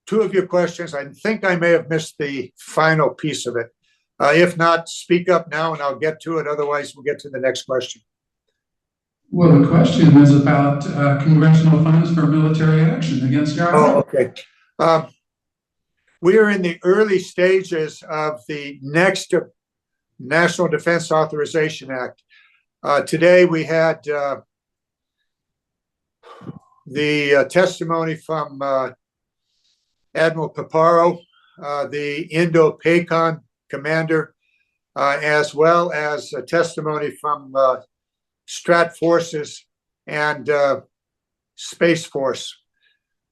two of your questions. I think I may have missed the final piece of it. If not, speak up now and I'll get to it. Otherwise, we'll get to the next question. Well, the question is about congressional funds for military action against Iraq. Oh, okay. We are in the early stages of the next National Defense Authorization Act. Today we had the testimony from Admiral Paparo, the Indo-PACON commander, as well as a testimony from Strat Forces and Space Force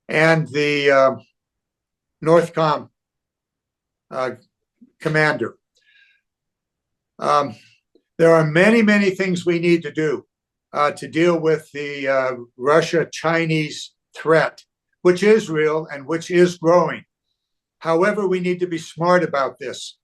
and the Northcom commander. There are many, many things we need to do to deal with the Russia-Chinese threat, which is real and which is growing. However, we need to be smart about this.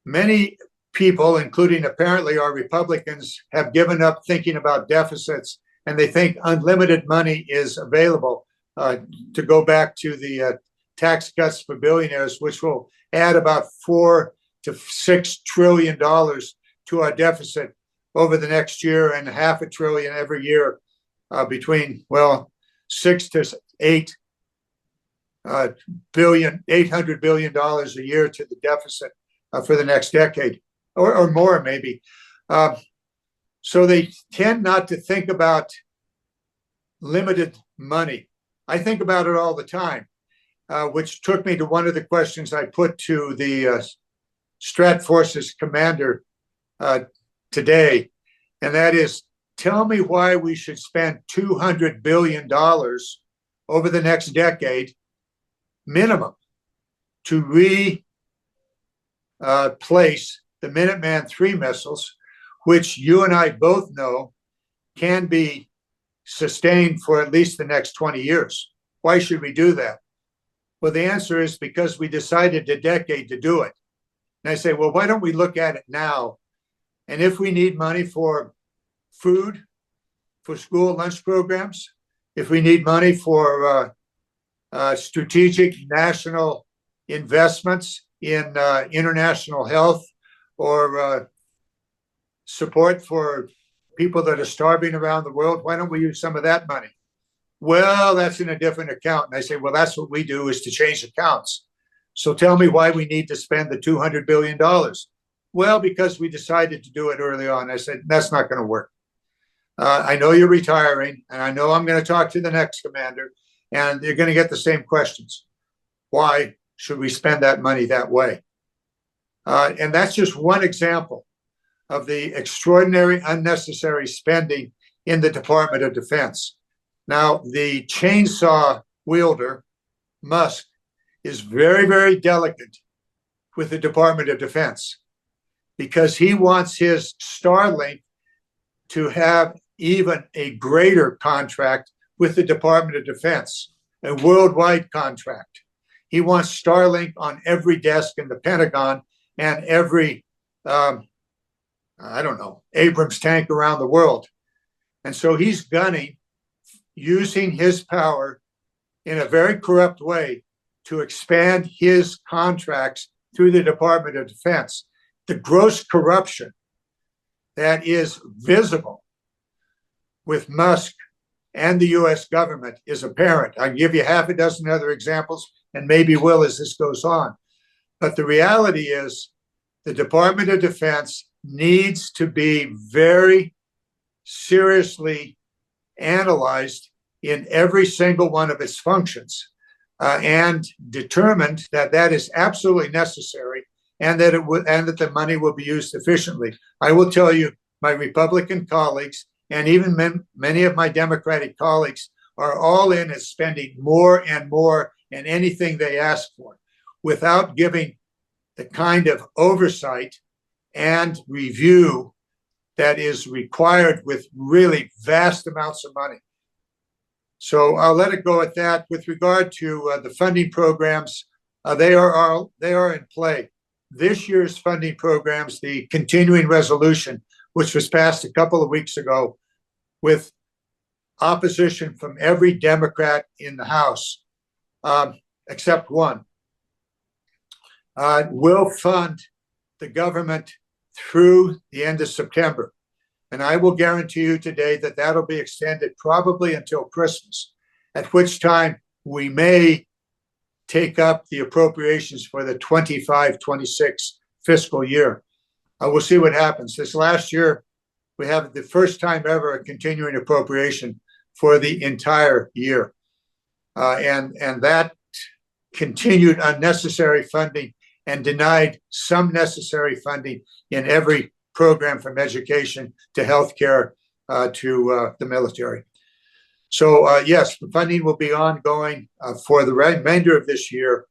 Many people, including apparently our Republicans, have given up thinking about deficits, and they think unlimited money is available. To go back to the tax cuts for billionaires, which will add about $4 to $6 trillion to our deficit over the next year, and $0.5 trillion every year between, well, $6 to $800 billion a year to the deficit for the next decade, or more maybe. So they tend not to think about limited money. I think about it all the time, which took me to one of the questions I put to the Strat Forces commander today, and that is, tell me why we should spend $200 billion over the next decade minimum to replace the Minuteman III missiles, which you and I both know can be sustained for at least the next 20 years. Why should we do that? Well, the answer is because we decided a decade to do it. And I say, well, why don't we look at it now And if we need money for food, for school lunch programs, if we need money for strategic national investments in international health or support for people that are starving around the world, why don't we use some of that money? Well, that's in a different account. And I say, well, that's what we do, is to change accounts. So tell me why we need to spend the $200 billion. Well, because we decided to do it early on. I said, that's not going to work. I know you're retiring, and I know I'm going to talk to the next commander, and they're going to get the same questions. Why should we spend that money that way? And that's just one example of the extraordinary unnecessary spending in the Department of Defense. Now, the chainsaw wielder, Musk, is very, very delicate with the Department of Defense because he wants his Starlink to have even a greater contract with the Department of Defense, a worldwide contract. He wants Starlink on every desk in the Pentagon and every, Abrams tank around the world. And so he's gunning, using his power in a very corrupt way to expand his contracts through the Department of Defense. The gross corruption that is visible with Musk and the US government is apparent. I'll give you half a dozen other examples and maybe will as this goes on. But the reality is the Department of Defense needs to be very seriously analyzed in every single one of its functions and determined that that is absolutely necessary and that the money will be used efficiently. I will tell you, my Republican colleagues and even many of my Democratic colleagues are all in at spending more and more in anything they ask for without giving the kind of oversight and review that is required with really vast amounts of money. So I'll let it go at that. With regard to the funding programs, they are in play. This year's funding programs, the continuing resolution, which was passed a couple of weeks ago with opposition from every Democrat in the House, except one, will fund the government through the end of September. And I will guarantee you today that that'll be extended probably until Christmas, at which time we may take up the appropriations for the 25-26 fiscal year. We'll see what happens. This last year, we have the first time ever a continuing appropriation for the entire year. And that continued unnecessary funding and denied some necessary funding in every program from education to healthcare to the military. So yes, the funding will be ongoing for the remainder of this year.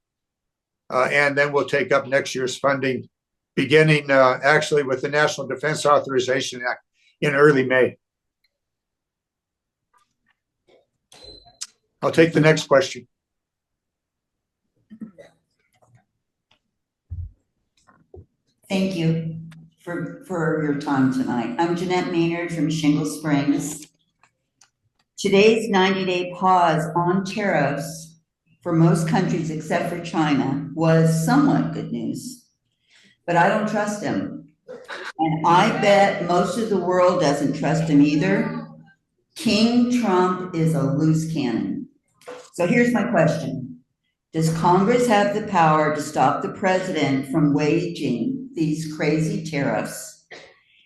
And then we'll take up next year's funding, beginning actually with the National Defense Authorization Act in early May. I'll take the next question. Thank you for your time tonight. I'm Jeanette Maynard from Shingle Springs. Today's 90-day pause on tariffs for most countries except for China was somewhat good news, but I don't trust him. And I bet most of the world doesn't trust him either. King Trump is a loose cannon. So here's my question. Does Congress have the power to stop the president from waging these crazy tariffs?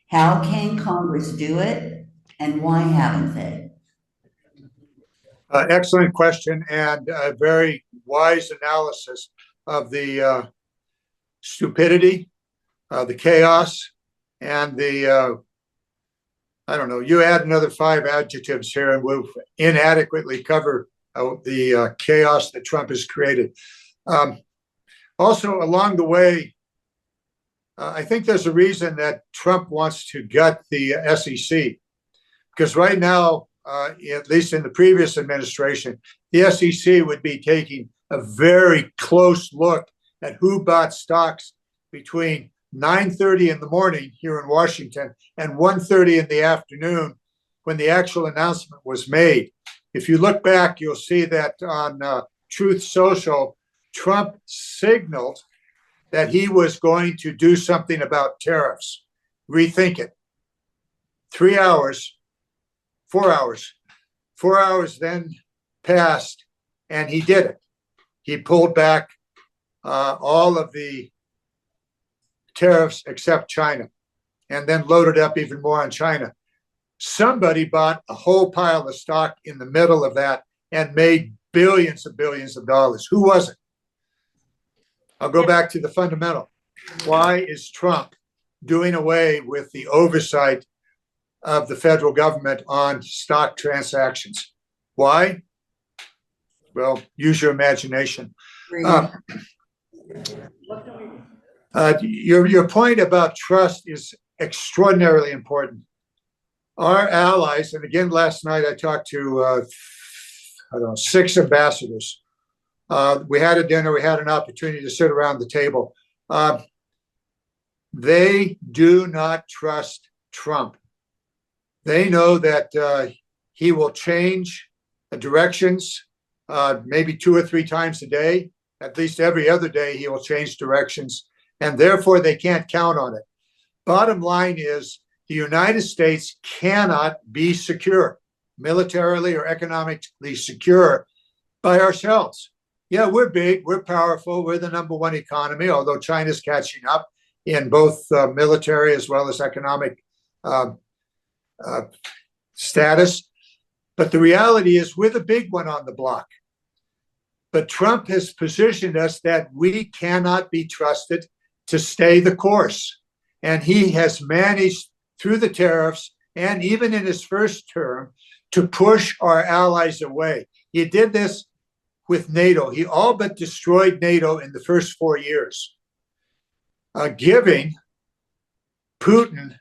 How can Congress do it, and why haven't they? Excellent question and a very wise analysis of the stupidity, the chaos, and the, I don't know, you add another 5 adjectives here and we'll inadequately cover the chaos that Trump has created. Also, along the way, I think there's a reason that Trump wants to gut the SEC, because right now, at least in the previous administration, the SEC would be taking a very close look at who bought stocks between 9:30 in the morning here in Washington and 1:30 in the afternoon when the actual announcement was made. If you look back, you'll see that on Truth Social, Trump signaled that he was going to do something about tariffs. Rethink it. 3 hours, 4 hours. 4 hours then passed, and he did it. He pulled back all of the tariffs except China, and then loaded up even more on China. Somebody bought a whole pile of stock in the middle of that and made billions of dollars. Who was it? I'll go back to the fundamental. Why is Trump doing away with the oversight of the federal government on stock transactions? Why? Well, use your imagination. Your point about trust is extraordinarily important. Our allies, and again, last night I talked to 6 ambassadors. We had a dinner, we had an opportunity to sit around the table. They do not trust Trump. They know that he will change directions maybe 2 or 3 times a day. At least every other day he will change directions, and therefore they can't count on it. Bottom line is the United States cannot be secure, militarily or economically secure, by ourselves. Yeah, we're big, we're powerful, we're the #1 economy, although China's catching up in both military as well as economic status. But the reality is we're the big one on the block. But Trump has positioned us that we cannot be trusted to stay the course. And he has managed through the tariffs and even in his first term to push our allies away. He did this with NATO. He all but destroyed NATO in the first 4 years, giving Putin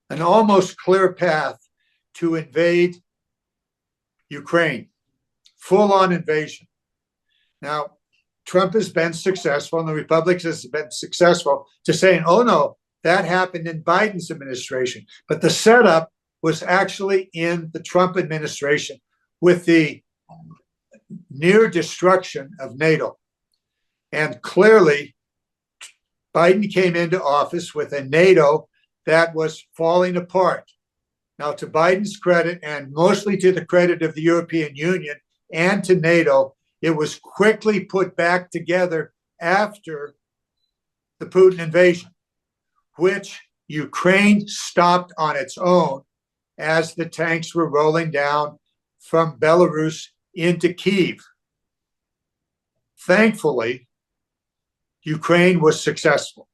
an almost clear path to invade Ukraine, full-on invasion. Now, Trump has been successful, and the Republicans has been successful to saying, oh no, that happened in Biden's administration. But the setup was actually in the Trump administration with the near destruction of NATO. And clearly, Biden came into office with a NATO that was falling apart. Now, to Biden's credit, and mostly to the credit of the European Union and to NATO, it was quickly put back together after the Putin invasion, which Ukraine stopped on its own as the tanks were rolling down from Belarus into Kyiv. Thankfully, Ukraine was successful,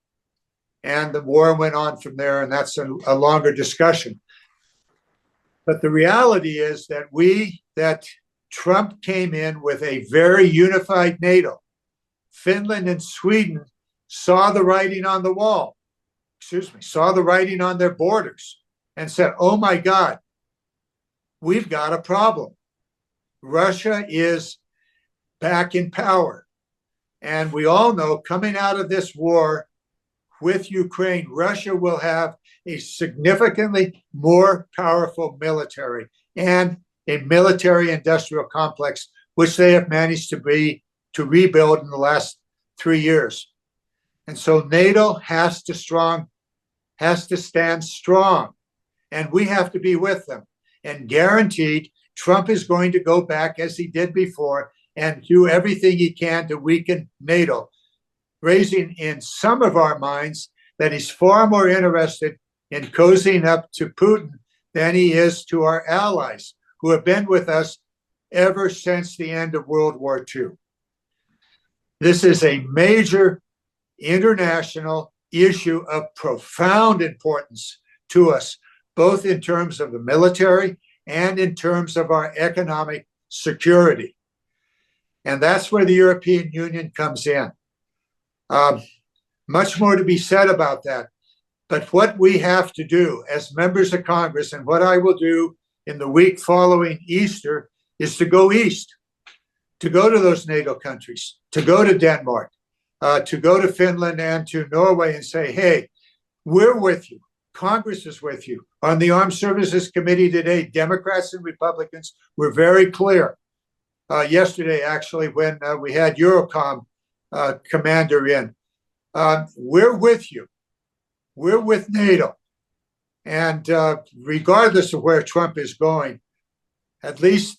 and the war went on from there, and that's a longer discussion. But the reality is that Trump came in with a very unified NATO. Finland and Sweden saw the writing on the wall, saw the writing on their borders and said, oh my God, we've got a problem. Russia is back in power. And we all know coming out of this war with Ukraine, Russia will have a significantly more powerful military and a military industrial complex, which they have managed to rebuild in the last 3 years. And so NATO has to stand strong, and we have to be with them. And guaranteed, Trump is going to go back as he did before and do everything he can to weaken NATO, raising in some of our minds that he's far more interested in cozying up to Putin than he is to our allies, who have been with us ever since the end of World War II. This is a major international issue of profound importance to us, both in terms of the military and in terms of our economic security. And that's where the European Union comes in. Much more to be said about that. But what we have to do as members of Congress, and what I will do in the week following Easter, is to go east, to go to those NATO countries, to go to Denmark, to go to Finland and to Norway and say, hey, we're with you. Congress is with you. On the Armed Services Committee today, Democrats and Republicans were very clear. Yesterday, actually, when we had Eurocom commander in, we're with you. We're with NATO. And regardless of where Trump is going, at least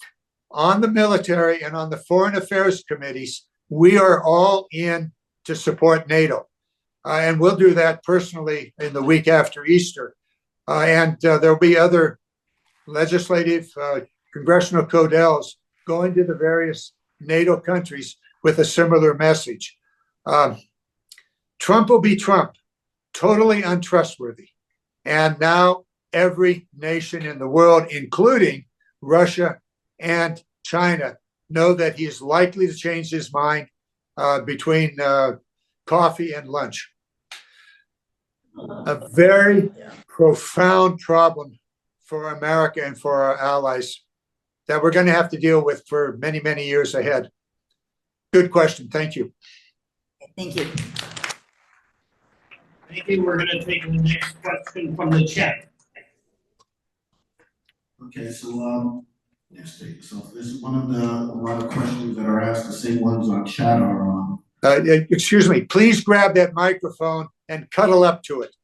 on the military and on the foreign affairs committees, we are all in to support NATO. And we'll do that personally in the week after Easter. And there'll be other legislative congressional codels going to the various NATO countries with a similar message. Trump will be Trump, totally untrustworthy. And now every nation in the world, including Russia and China, know that he's likely to change his mind between coffee and lunch. A very profound problem for America and for our allies that we're going to have to deal with for many, many years ahead. Good question. Thank you. Thank you. Thank you. We're going to take the next question from the chat. Okay, so let's take, so this is one of a lot of questions that are asked, the same ones on chat are Excuse me, please grab that microphone and cuddle up to it.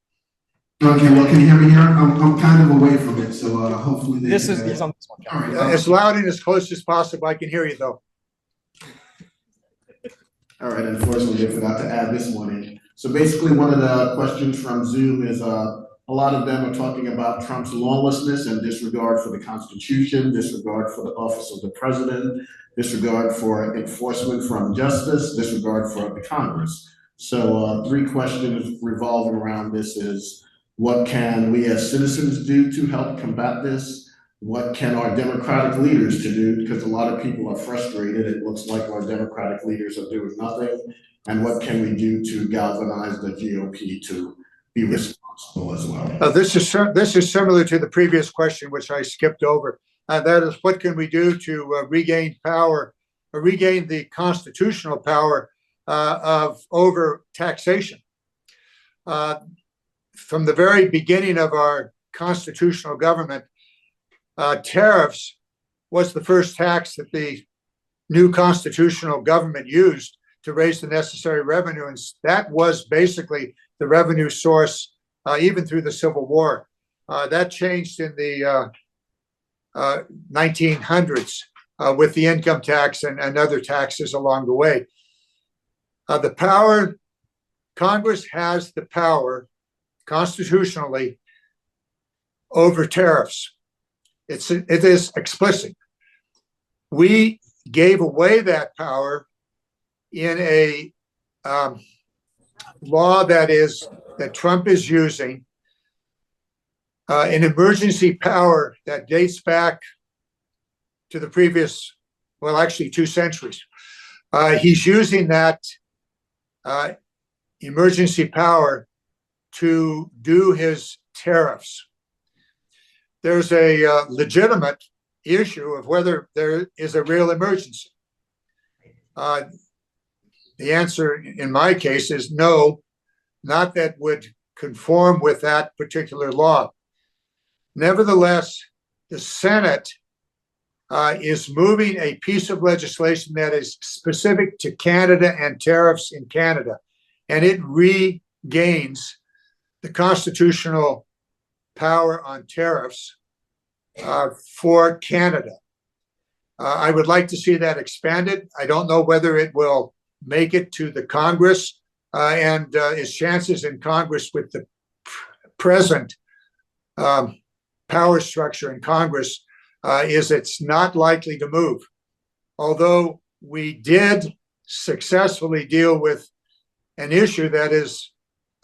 Okay, well, can you hear me here? I'm kind of away from it, so hopefully they This is, can, he's on this one. all right, As loud and as close as possible. I can hear you though. all right, unfortunately, I forgot to add this one in. So basically, one of the questions from Zoom is a lot of them are talking about Trump's lawlessness and disregard for the Constitution, disregard for the office of the president, disregard for enforcement from justice, disregard for the Congress. So three questions revolving around this is, what can we as citizens do to help combat this? What can our Democratic leaders to do? Because a lot of people are frustrated. It looks like our Democratic leaders are doing nothing. And what can we do to galvanize the GOP to be responsible as well? This is similar to the previous question, which I skipped over. That is, what can we do to regain power, or regain the constitutional power of over taxation? From the very beginning of our constitutional government, tariffs was the first tax that the new constitutional government used to raise the necessary revenue. And that was basically the revenue source even through the Civil War. That changed in the 1900s with the income tax and other taxes along the way. The power, Congress has the power constitutionally over tariffs. It is explicit. We gave away that power in a law that Trump is using, an emergency power that dates back to the previous, well, actually 2 centuries. He's using that emergency power to do his tariffs. There's a legitimate issue of whether there is a real emergency. The answer in my case is no, not that would conform with that particular law. Nevertheless, the Senate is moving a piece of legislation that is specific to Canada and tariffs in Canada, and it regains the constitutional power on tariffs for Canada. I would like to see that expanded. I don't know whether it will make it to the Congress, and his chances in Congress with the present power structure in Congress is it's not likely to move. Although we did successfully deal with an issue that is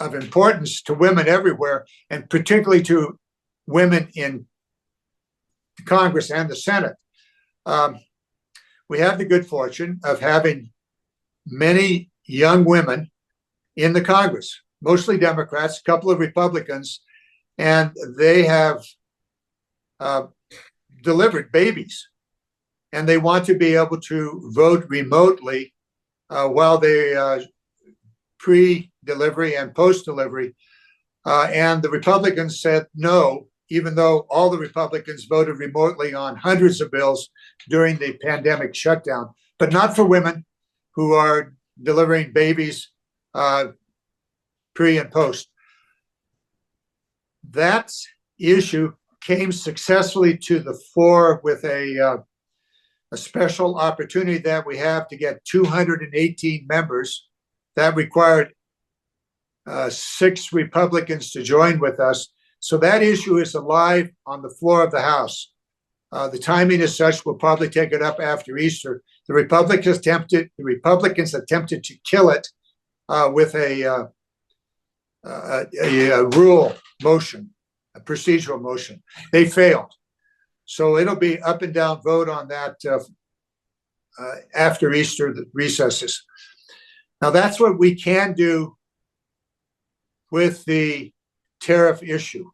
of importance to women everywhere, and particularly to women in Congress and the Senate. We have the good fortune of having many young women in the Congress, mostly Democrats, a couple of Republicans, and they have delivered babies, and they want to be able to vote remotely while they pre-delivery and post-delivery. And the Republicans said no, even though all the Republicans voted remotely on hundreds of bills during the pandemic shutdown, but not for women who are delivering babies pre and post. That issue came successfully to the floor with a special opportunity that we have to get 218 members. That required 6 Republicans to join with us. So that issue is alive on the floor of the House. The timing is such, we'll probably take it up after Easter. The Republicans attempted to kill it with a rule motion, a procedural motion. They failed. So it'll be up and down vote on that after Easter, the recesses. Now that's what we can do with the tariff issue.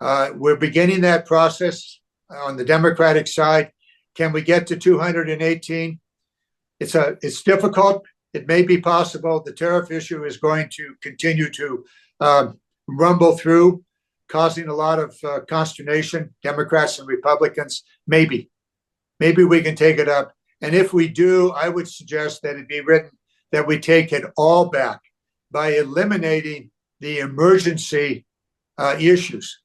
We're beginning that process on the Democratic side. Can we get to 218? It's difficult. It may be possible. The tariff issue is going to continue to rumble through, causing a lot of consternation, Democrats and Republicans. Maybe we can take it up. And if we do, I would suggest that it be written that we take it all back by eliminating the emergency issues.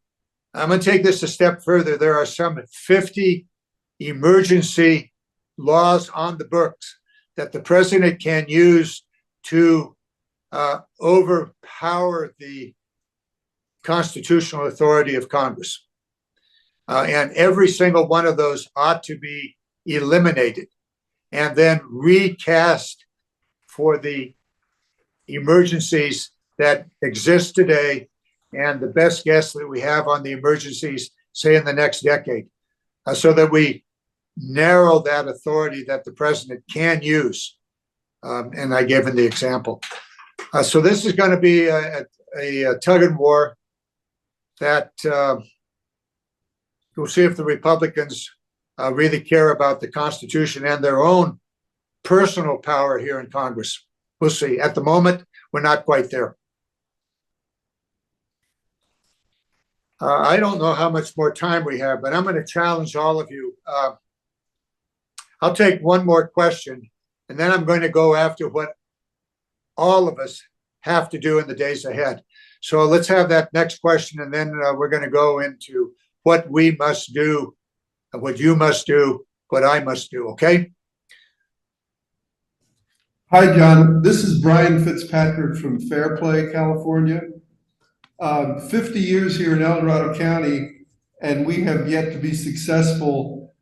I'm going to take this a step further. There are some 50 emergency laws on the books that the president can use to overpower the constitutional authority of Congress. And every single one of those ought to be eliminated and then recast for the emergencies that exist today and the best guess that we have on the emergencies, say in the next decade, so that we narrow that authority that the president can use. And I gave him the example. So this is going to be a tug of war that we'll see if the Republicans really care about the Constitution and their own personal power here in Congress. We'll see. At the moment, we're not quite there. I don't know how much more time we have, but I'm going to challenge all of you. I'll take one more question, and then I'm going to go after what all of us have to do in the days ahead. So let's have that next question, and then we're going to go into what we must do, what you must do, what I must do, okay? Hi, John. This is Brian Fitzpatrick from Fairplay, California. 50 years here in El Dorado County, and we have yet to be successful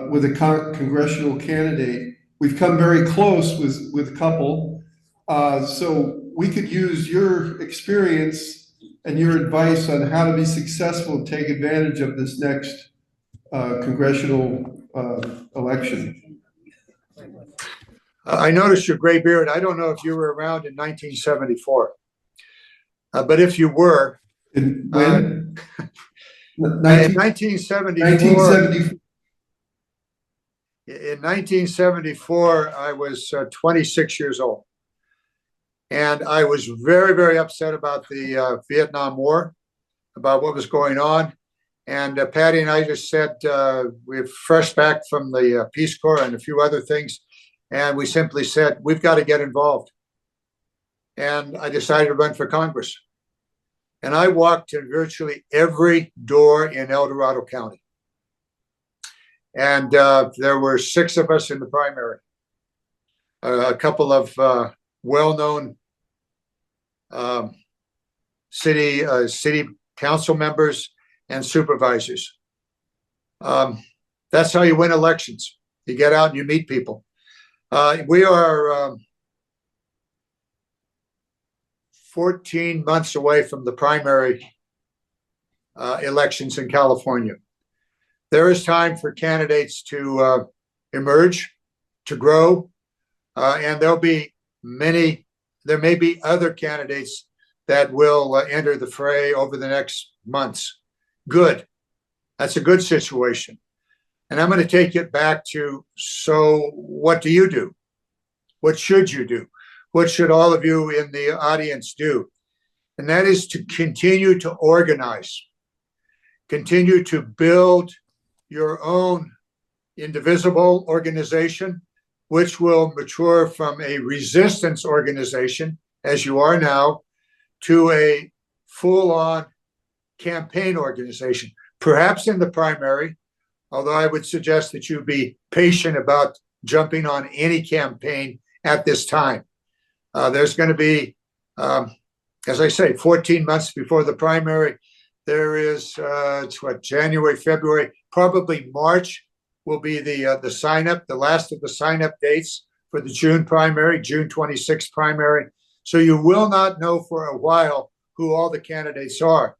with a congressional candidate. We've come very close with a couple. So we could use your experience and your advice on how to be successful and take advantage of this next congressional election. I noticed your gray beard. I don't know if you were around in 1974. But if you were, In 1974, I was 26 years old. And I was very, very upset about the Vietnam War, about what was going on. And Patty and I just said, we're fresh back from the Peace Corps and a few other things. And we simply said, we've got to get involved. And I decided to run for Congress. And I walked to virtually every door in El Dorado County. And there were 6 of us in the primary. A couple of well-known city council members and supervisors. That's how you win elections. You get out and you meet people. We are 14 months away from the primary elections in California. There is time for candidates to emerge, to grow, and there may be other candidates that will enter the fray over the next months. Good. That's a good situation. And I'm going to take it back to, so what do you do? What should you do? what should all of you in the audience do? And that is to continue to organize, continue to build your own indivisible organization, which will mature from a resistance organization, as you are now, to a full-on campaign organization, perhaps in the primary, although I would suggest that you be patient about jumping on any campaign at this time. There's going to be, as I say, 14 months before the primary. There is, it's what, January, February, probably March will be the sign-up, the last of the sign-up dates for the June primary, June 26th primary. So you will not know for a while who all the candidates are,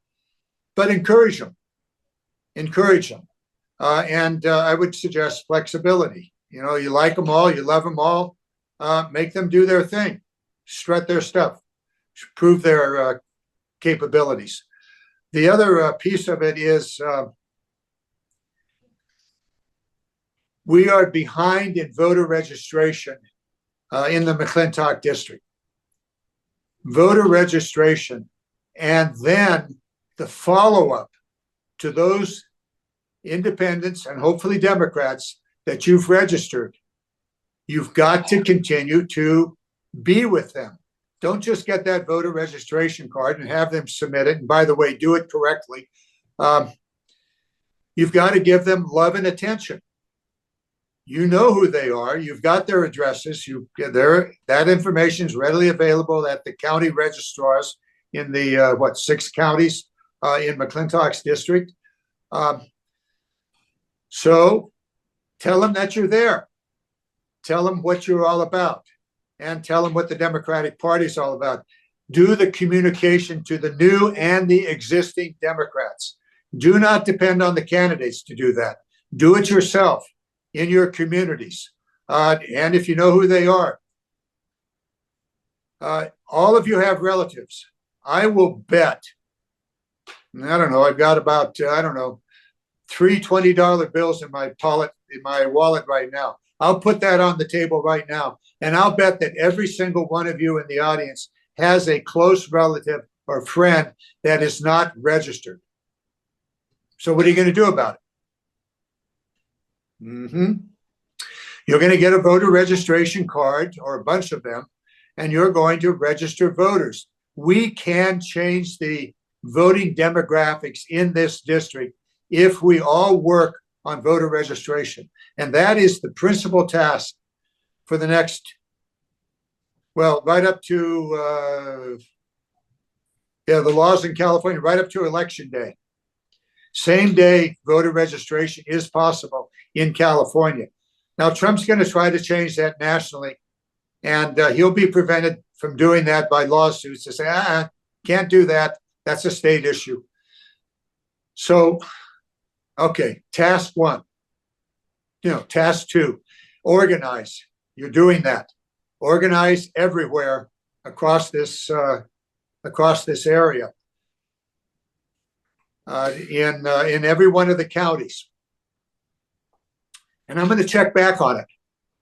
but encourage them. Encourage them. And I would suggest flexibility. You know, you like them all, you love them all, make them do their thing, strut their stuff, prove their capabilities. The other piece of it is we are behind in voter registration in the McClintock district. Voter registration and then the follow-up to those independents and hopefully Democrats that you've registered. You've got to continue to be with them. Don't just get that voter registration card and have them submit it. And by the way, do it correctly. You've got to give them love and attention. You know who they are. You've got their addresses. That information is readily available at the county registrars in the, 6 counties in McClintock's district. So tell them that you're there. Tell them what you're all about. And tell them what the Democratic Party is all about. Do the communication to the new and the existing Democrats. Do not depend on the candidates to do that. Do it yourself in your communities. And if you know who they are, all of you have relatives. I will bet, I don't know, I've got about, 3 $20 bills in my wallet right now. I'll put that on the table right now. And I'll bet that every single one of you in the audience has a close relative or friend that is not registered. So what are you going to do about it? You're going to get a voter registration card or a bunch of them, and you're going to register voters. We can change the voting demographics in this district if we all work on voter registration. And that is the principal task for the next, right up to, the laws in California, right up to Election Day. Same day voter registration is possible in California. Now, Trump's going to try to change that nationally, and he'll be prevented from doing that by lawsuits to say, can't do that. That's a state issue. So, okay, task 1. Task 2, organize. You're doing that. Organize everywhere across this area, in every one of the counties. And I'm going to check back on it.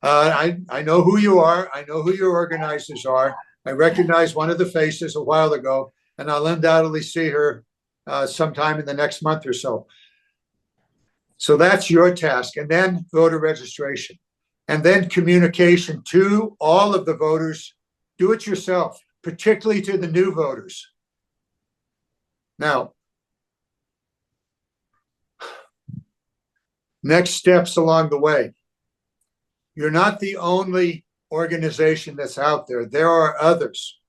I know who you are. I know who your organizers are. I recognized one of the faces a while ago, and I'll undoubtedly see her sometime in the next month or so. So that's your task. And then voter registration. And then communication to all of the voters. Do it yourself, particularly to the new voters. Now, next steps along the way. You're not the only organization that's out there. There are others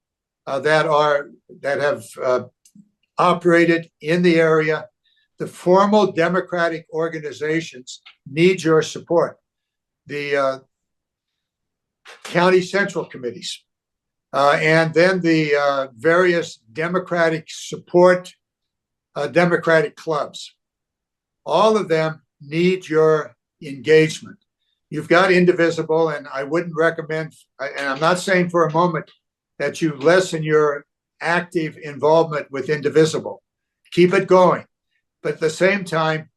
that have operated in the area. The formal Democratic organizations need your support. The county central committees, and then the various Democratic support, Democratic clubs. All of them need your engagement. You've got Indivisible, and I wouldn't recommend, and I'm not saying for a moment that you lessen your active involvement with Indivisible. Keep it going. But at the same time,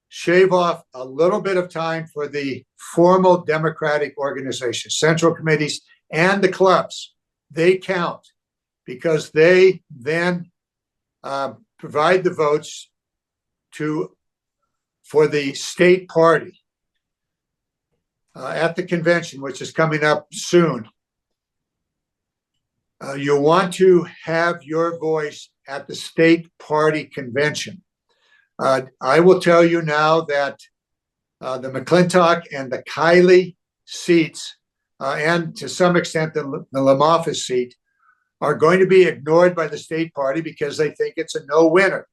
shave off a little bit of time for the formal Democratic organizations, central committees, and the clubs. they count because they then provide the votes for the state party at the convention, which is coming up soon. You want to have your voice at the state party convention. I will tell you now that the McClintock and the Kiley seats, and to some extent the LaMoffice seat, are going to be ignored by the state party because they think it's a no winner.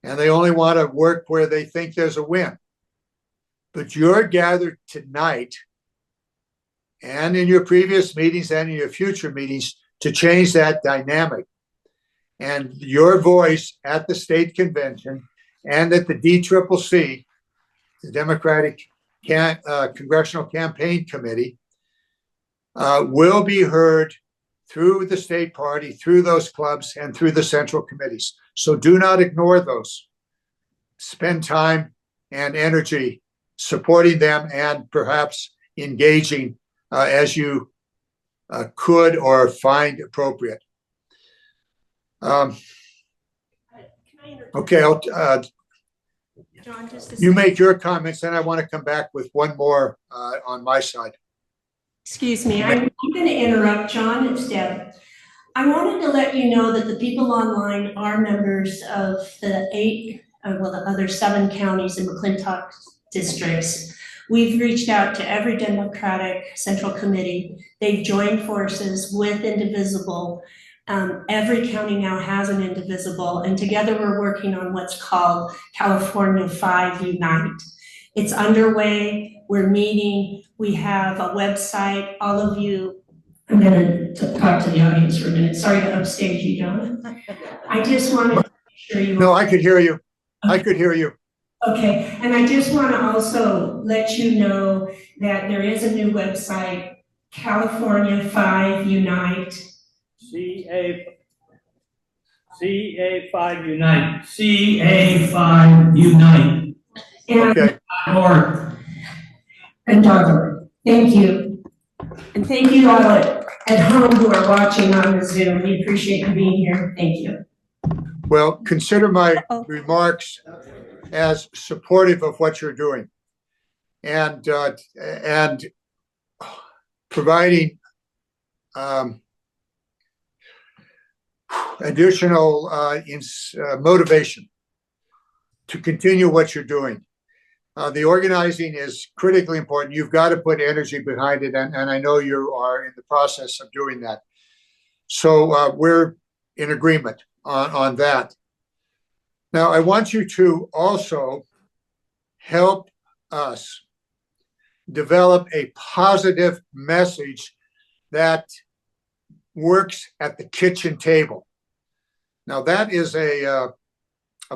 And they only want to work where they think there's a win. But you're gathered tonight and in your previous meetings and in your future meetings to change that dynamic. And your voice at the state convention and at the DCCC, the Democratic Congressional Campaign Committee, will be heard through the state party, through those clubs, and through the central committees. So do not ignore those. Spend time and energy supporting them and perhaps engaging as you could or find appropriate. Okay, John, just a you second. make your comments, and I want to come back with one more on my side. Excuse me, I'm going to interrupt John. It's Deb. I wanted to let you know that the people online are members of the the other 7 counties in McClintock districts. We've reached out to every Democratic Central Committee. They've joined forces with Indivisible. Every county now has an Indivisible, and together we're working on what's called California 5 Unite. It's underway, we're meeting, we have a website, all of you. I'm gonna talk to the audience for a minute, sorry to upstage you, John. I just wanted to make sure you. No, I could hear you. I could hear you. Okay, and I just want to also let you know that there is a new website, California 5 Unite. CA5 Unite. CA5 Unite. Okay. And .org. Thank you. And thank you all at home who are watching on the Zoom. We appreciate you being here. Thank you. Well, consider my remarks as supportive of what you're doing and providing additional motivation to continue what you're doing. The organizing is critically important. You've got to put energy behind it, and I know you are in the process of doing that. So we're in agreement on that. Now, I want you to also help us develop a positive message that works at the kitchen table. Now, that is a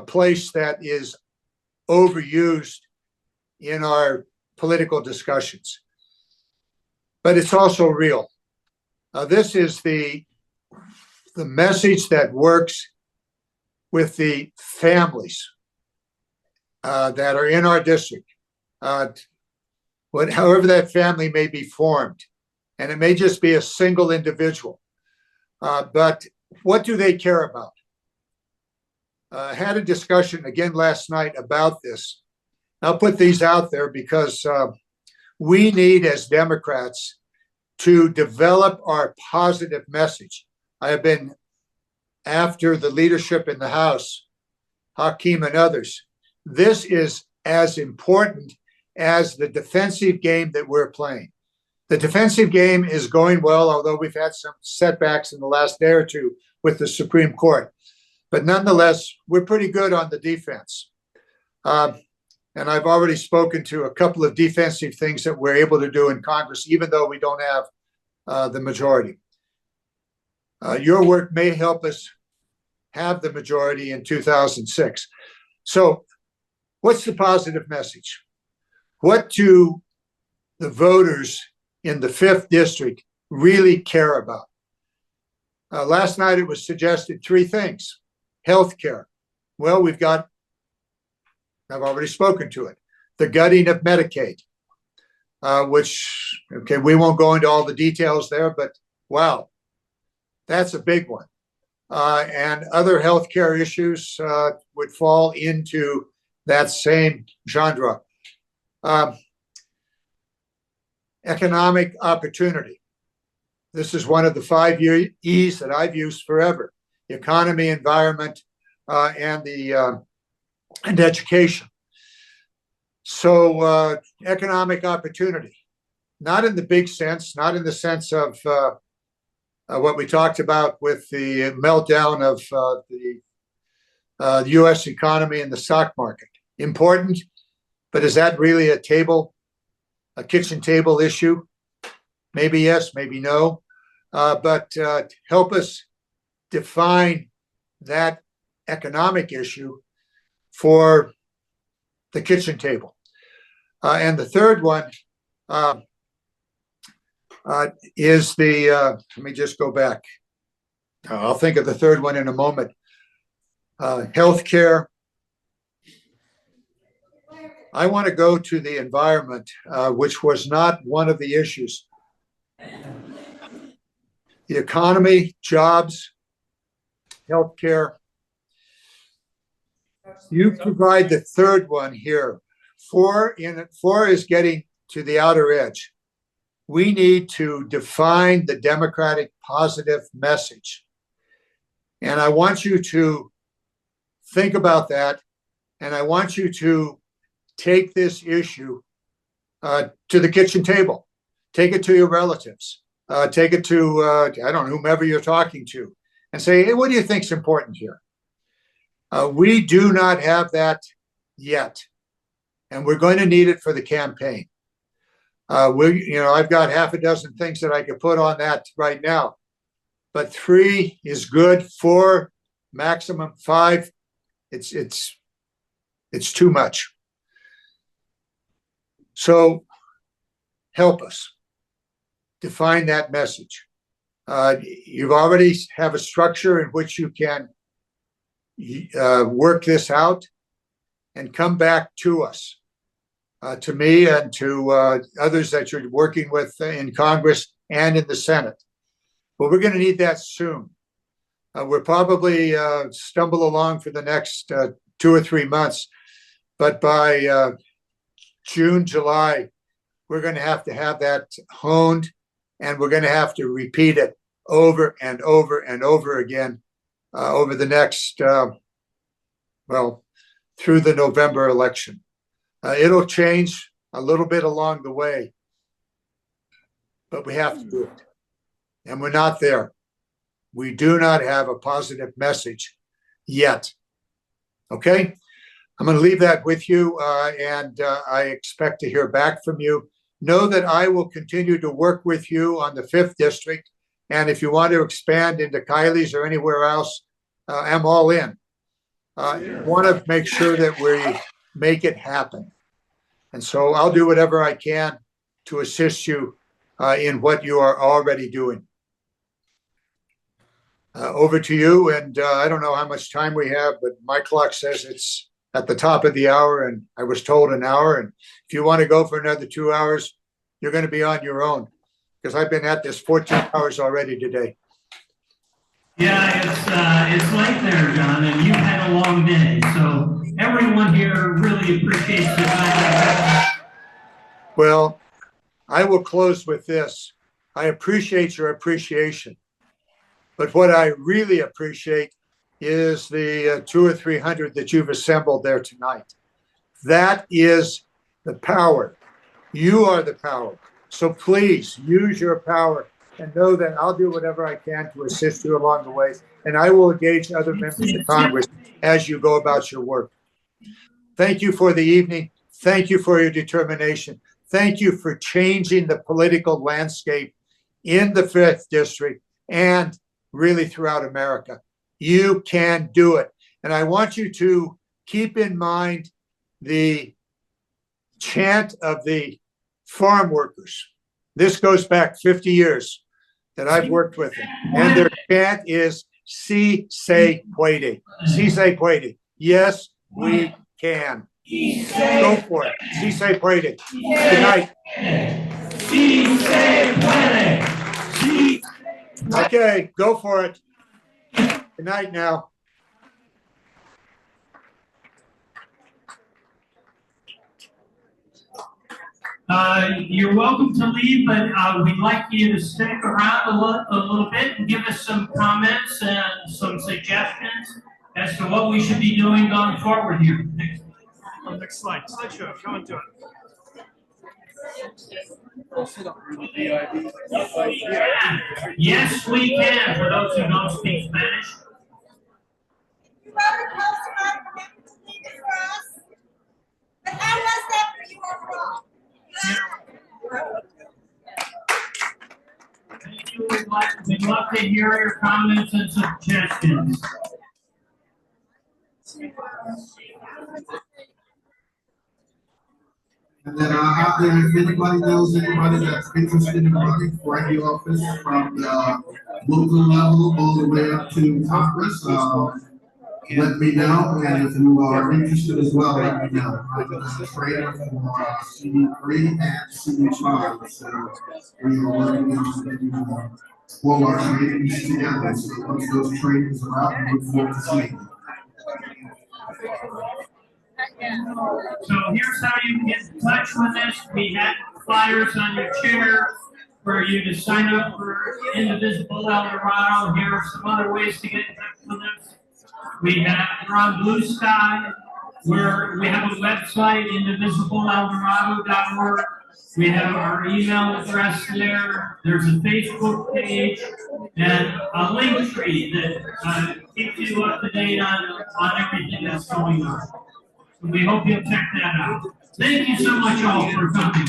place that is overused in our political discussions, but it's also real. This is the message that works with the families that are in our district, however that family may be formed, and it may just be a single individual, but what do they care about? I had a discussion again last night about this. I'll put these out there because we need, as Democrats, to develop our positive message. I have been after the leadership in the House, Hakeem and others. This is as important as the defensive game that we're playing. The defensive game is going well, although we've had some setbacks in the last day or two with the Supreme Court. But nonetheless, we're pretty good on the defense. And I've already spoken to a couple of defensive things that we're able to do in Congress, even though we don't have the majority. Your work may help us have the majority in 2006. So what's the positive message? What do the voters in the 5th district really care about? Last night it was suggested 3 things. Healthcare. Well, I've already spoken to it. The gutting of Medicaid, which, okay, we won't go into all the details there, but wow, That's a big one. And other healthcare issues would fall into that same genre. Economic opportunity. This is one of the 5 E's that I've used forever: the economy, environment, and education. So economic opportunity, not in the big sense, not in the sense of what we talked about with the meltdown of the U.S. economy and the stock market. Important, but is that really a kitchen table issue? Maybe yes, maybe no. But help us define that economic issue for the kitchen table. And the third one is let me just go back. I'll think of the third one in a moment. Healthcare. I want to go to the environment, which was not one of the issues. The economy, jobs, healthcare. You provide the third one here. 4 is getting to the outer edge. We need to define the Democratic positive message. And I want you to think about that. And I want you to take this issue to the kitchen table. Take it to your relatives. Take it to, I don't know, whomever you're talking to, and say, hey, what do you think is important here? We do not have that yet, and we're going to need it for the campaign. I've got half a dozen things that I could put on that right now, but 3 is good. 4, maximum 5. It's too much. So help us define that message. You already have a structure in which you can work this out and come back to us, to me and to others that you're working with in Congress and in the Senate. But we're going to need that soon. We'll probably stumble along for the next 2 or 3 months, but by June, July, we're going to have that honed, and we're going to have to repeat it over and over and over again over the next, through the November election. It'll change a little bit along the way, but we have to do it. And we're not there. We do not have a positive message yet. Okay? I'm going to leave that with you, and I expect to hear back from you. Know that I will continue to work with you on the 5th District, and if you want to expand into Kylie's or anywhere else, I'm all in. I want to make sure that we make it happen. And so I'll do whatever I can to assist you in what you are already doing. Over to you, and I don't know how much time we have, but my clock says it's at the top of the hour, and I was told an hour. And if you want to go for another 2 hours, you're going to be on your own, because I've been at this 14 hours already today. Yeah, it's late there, John, and you've had a long day. So everyone here really appreciates the time. Well, I will close with this. I appreciate your appreciation. But what I really appreciate is the 200 or 300 that you've assembled there tonight. That is the power. You are the power. So please use your power and know that I'll do whatever I can to assist you along the way. And I will engage other members of Congress as you go about your work. Thank you for the evening. Thank you for your determination. Thank you for changing the political landscape in the 5th District and really throughout America. You can do it. And I want you to keep in mind the chant of the farm workers. This goes back 50 years that I've worked with them. And their chant is, si se puede. Si se puede. Yes, we can. Go for it. Si se puede. Good night. Si se puede. Si Okay, go for it. Good night now. You're welcome to leave, but we'd like you to stick around a little bit and give us some comments and some suggestions as to what we should be doing going forward here. Next slide. Slideshow. Coming to it. Yes, we can, for those who don't speak Spanish. You wrote a postcard completed for us, but how was that for you overall? Thank you. We'd love to hear your comments and suggestions. And then out there, if anybody knows anybody that's interested in running for any office from the local level all the way up to Congress, let me know. And if you are interested as well, let me know. I'm a trainer for CD3 and CD5, so we are working on all our trainings together. So once those trainings are out, we look forward to seeing them. So here's how you can get in touch with us. We have flyers on your chair for you to sign up for Indivisible El Dorado. Here are some other ways to get in touch with us. We're on Blue Sky. We have a website, indivisibleeldorado.org. We have our email address there. There's a Facebook page and a link tree that keeps you up to date on everything that's going on. We hope you'll check that out. Thank you so much all for coming.